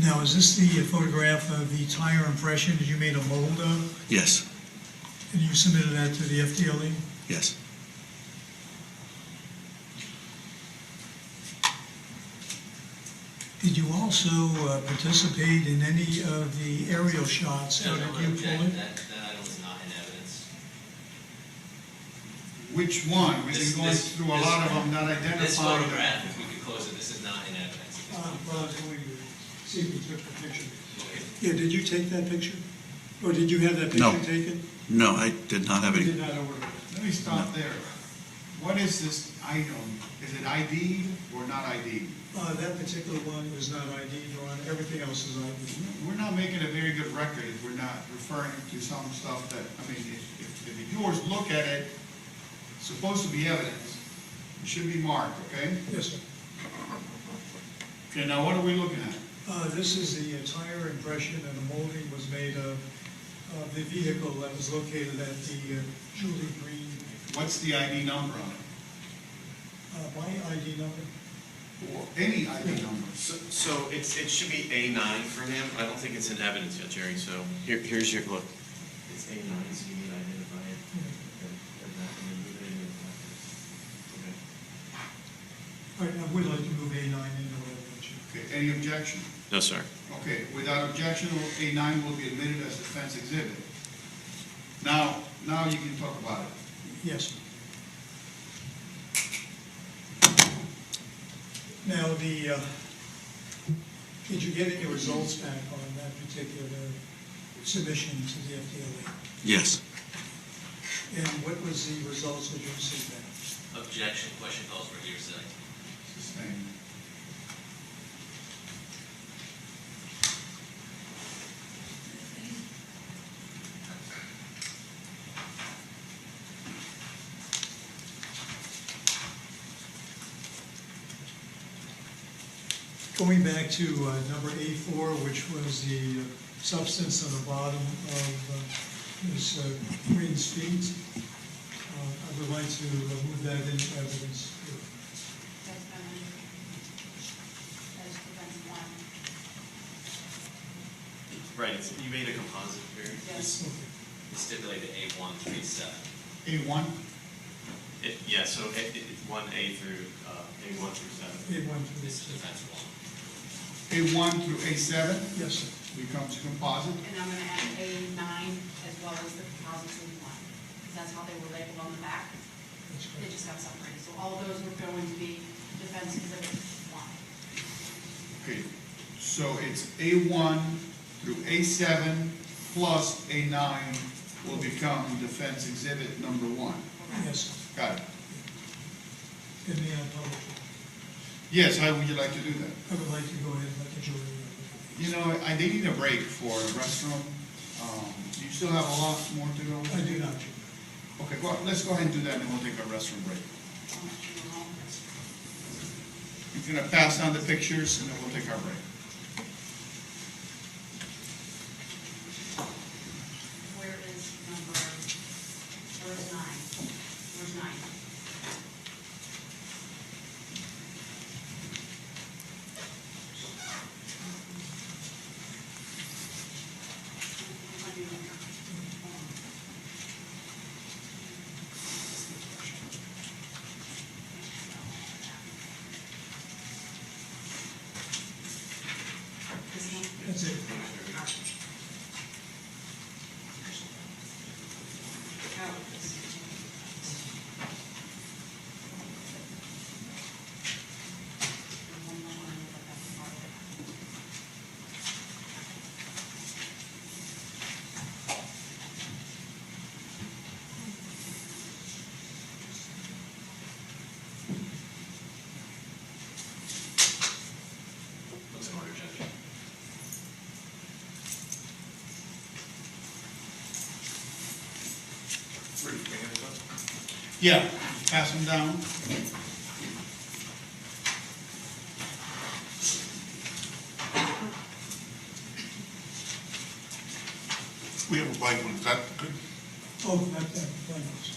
Now, is this the photograph of the tire impression that you made a mold of, Yes, and you submitted that to the FDLE? yes. Did you also participate in any of the aerial shots out Judge, at I would U object, Point? that item is not in evidence. Which one? We've This- been going this- through a lot of them, not identifying. This photograph, if we could close it, this is not in evidence. Well, I was going to see if you took the picture. Yeah, did you take that picture? Or did you have that No. picture taken? No, I did not have You any. did not order it. Let me stop there. What is this item? Is it ID'd or not ID'd? That particular one is not ID'd, on everything else is ID'd. We're not making a very good record if we're not referring to some stuff that, I mean, if the viewers look at it, it's supposed to be evidence. It should be marked, okay? Yes, sir. Okay, now what are we looking at? This is the tire impression, and the molding was made of the vehicle that was located at the Julie Green. What's the ID number on it? My ID number? Or any ID number? So it should be A9 for him. I don't think it's in evidence yet, Jerry, so here's your look. It's A9, so you need to identify it. And that, and then move it into the package. All right, I would like to move A9 into evidence. Okay, any objection? No, sir. Okay, without objection, A9 will be admitted as defense exhibit. Now you can talk about it. Yes. Now, did you get any results back on that particular submission to the FDLE? Yes. And what was the results that you received back? Objection, question calls for hearsay. Sustained. Going back to number A4, which was the substance on the bottom of Ms. Green's feet, I would like to move that into evidence. That's defense one. Right, you made a composite here. Yes. It's stipulated A1 through 7. A1? Yeah, so 1A through, A1 through 7. A1 This is defense 1. A1 through A7 Yes, sir. becomes composite. And I'm gonna add A9 as well as the composites in one, because that's how they were labeled on the back. That's They correct. just got separated, so all of those were going to be defense exhibit one. Okay, so it's A1 through A7 plus A9 will become defense exhibit number 1. Yes, sir. Got it. Give me a public. Yes, how would you like to do that? I would like to go ahead and let the jury know. You know, they need a break for the restroom. Do you still have a lot more to go? I do not. Okay, well, let's go ahead and do that, and then we'll take our restroom break. You're gonna pass down the pictures, and then we'll take our break. Where's 9? Where's 9? That's it. Looks in order, Judge. Yeah, pass them down. We have a blank one, is that good? Oh, that, thanks.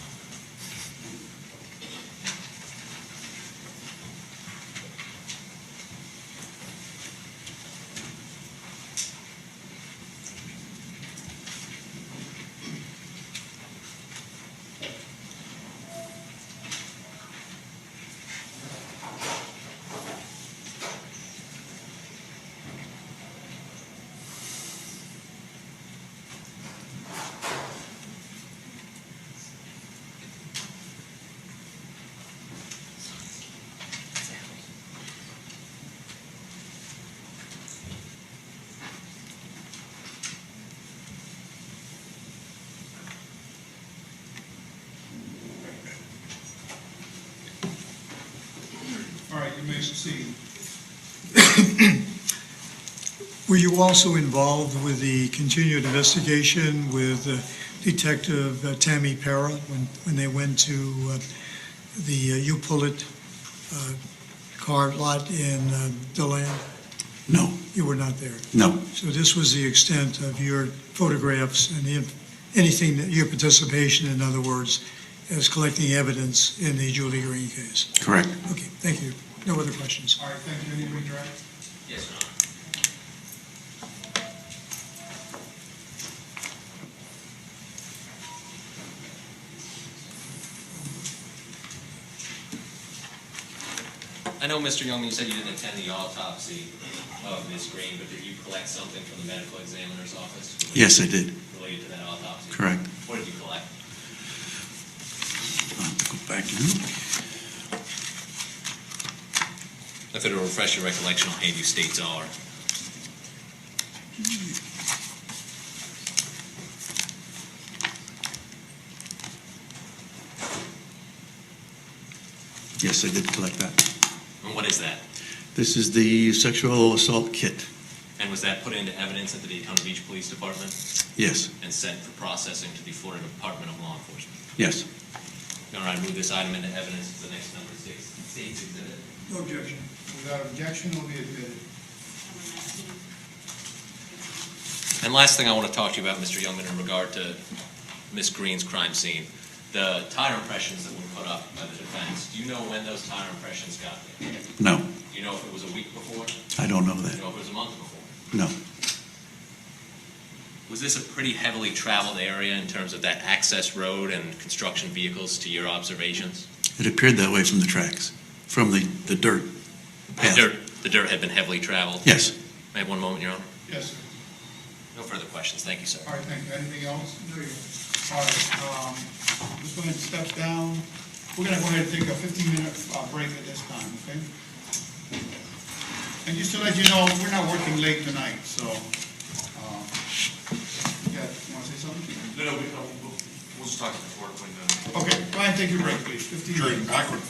All right, you may succeed. Were you also involved with the continued investigation with Detective Tammy Para when they went to the Upullet car lot in DeLand? No, You were not there. no, So this was the extent of your photographs and anything, that your participation, in other words, as collecting evidence in the Julie Green case? correct. Okay, thank you. No other questions. All right, thank you. Any redirect? Yes, Your Honor. I know, Mr. Young, you said you didn't attend the autopsy of Ms. Green, but did you collect something from the medical examiner's office? Yes, I did. Related to that autopsy? Correct. What did you collect? I'll have to go back now. If it'll refresh your recollection, I'll hand you states are. Yes, I did collect that. And what is that? This is the sexual assault kit. And was that put into evidence at the Daytona Beach Police Department Yes, and sent for processing to the Florida Department of Law Enforcement? yes. All right, move this item into evidence to the next number 6, state's exhibit. No objection. Without objection, will be admitted. And last thing I want to talk to you about, Mr. Youngman, in regard to Ms. Green's crime scene, the tire impressions that were put up by the defense. Do you know when those tire impressions got there? No, Do you know if it was a week before? I don't know Do you that. know if it was a month before? No. Was this a pretty heavily traveled area in terms of that access road and construction vehicles to your observations? It appeared that way from the tracks, from the dirt path. The dirt had been heavily traveled? Yes. May I have one moment, Your Honor? Yes, sir. No further questions. Thank you, sir. All right, thank you. Anything else? No, all right, just go ahead and step down. We're gonna go ahead and take a 15-minute break at this time, okay? And just to let you know, we're not working late tonight, so, yeah, you wanna say something? No, we'll just talk to the court when Okay, go ahead and take your break, please. 15 Sure, minutes. backward.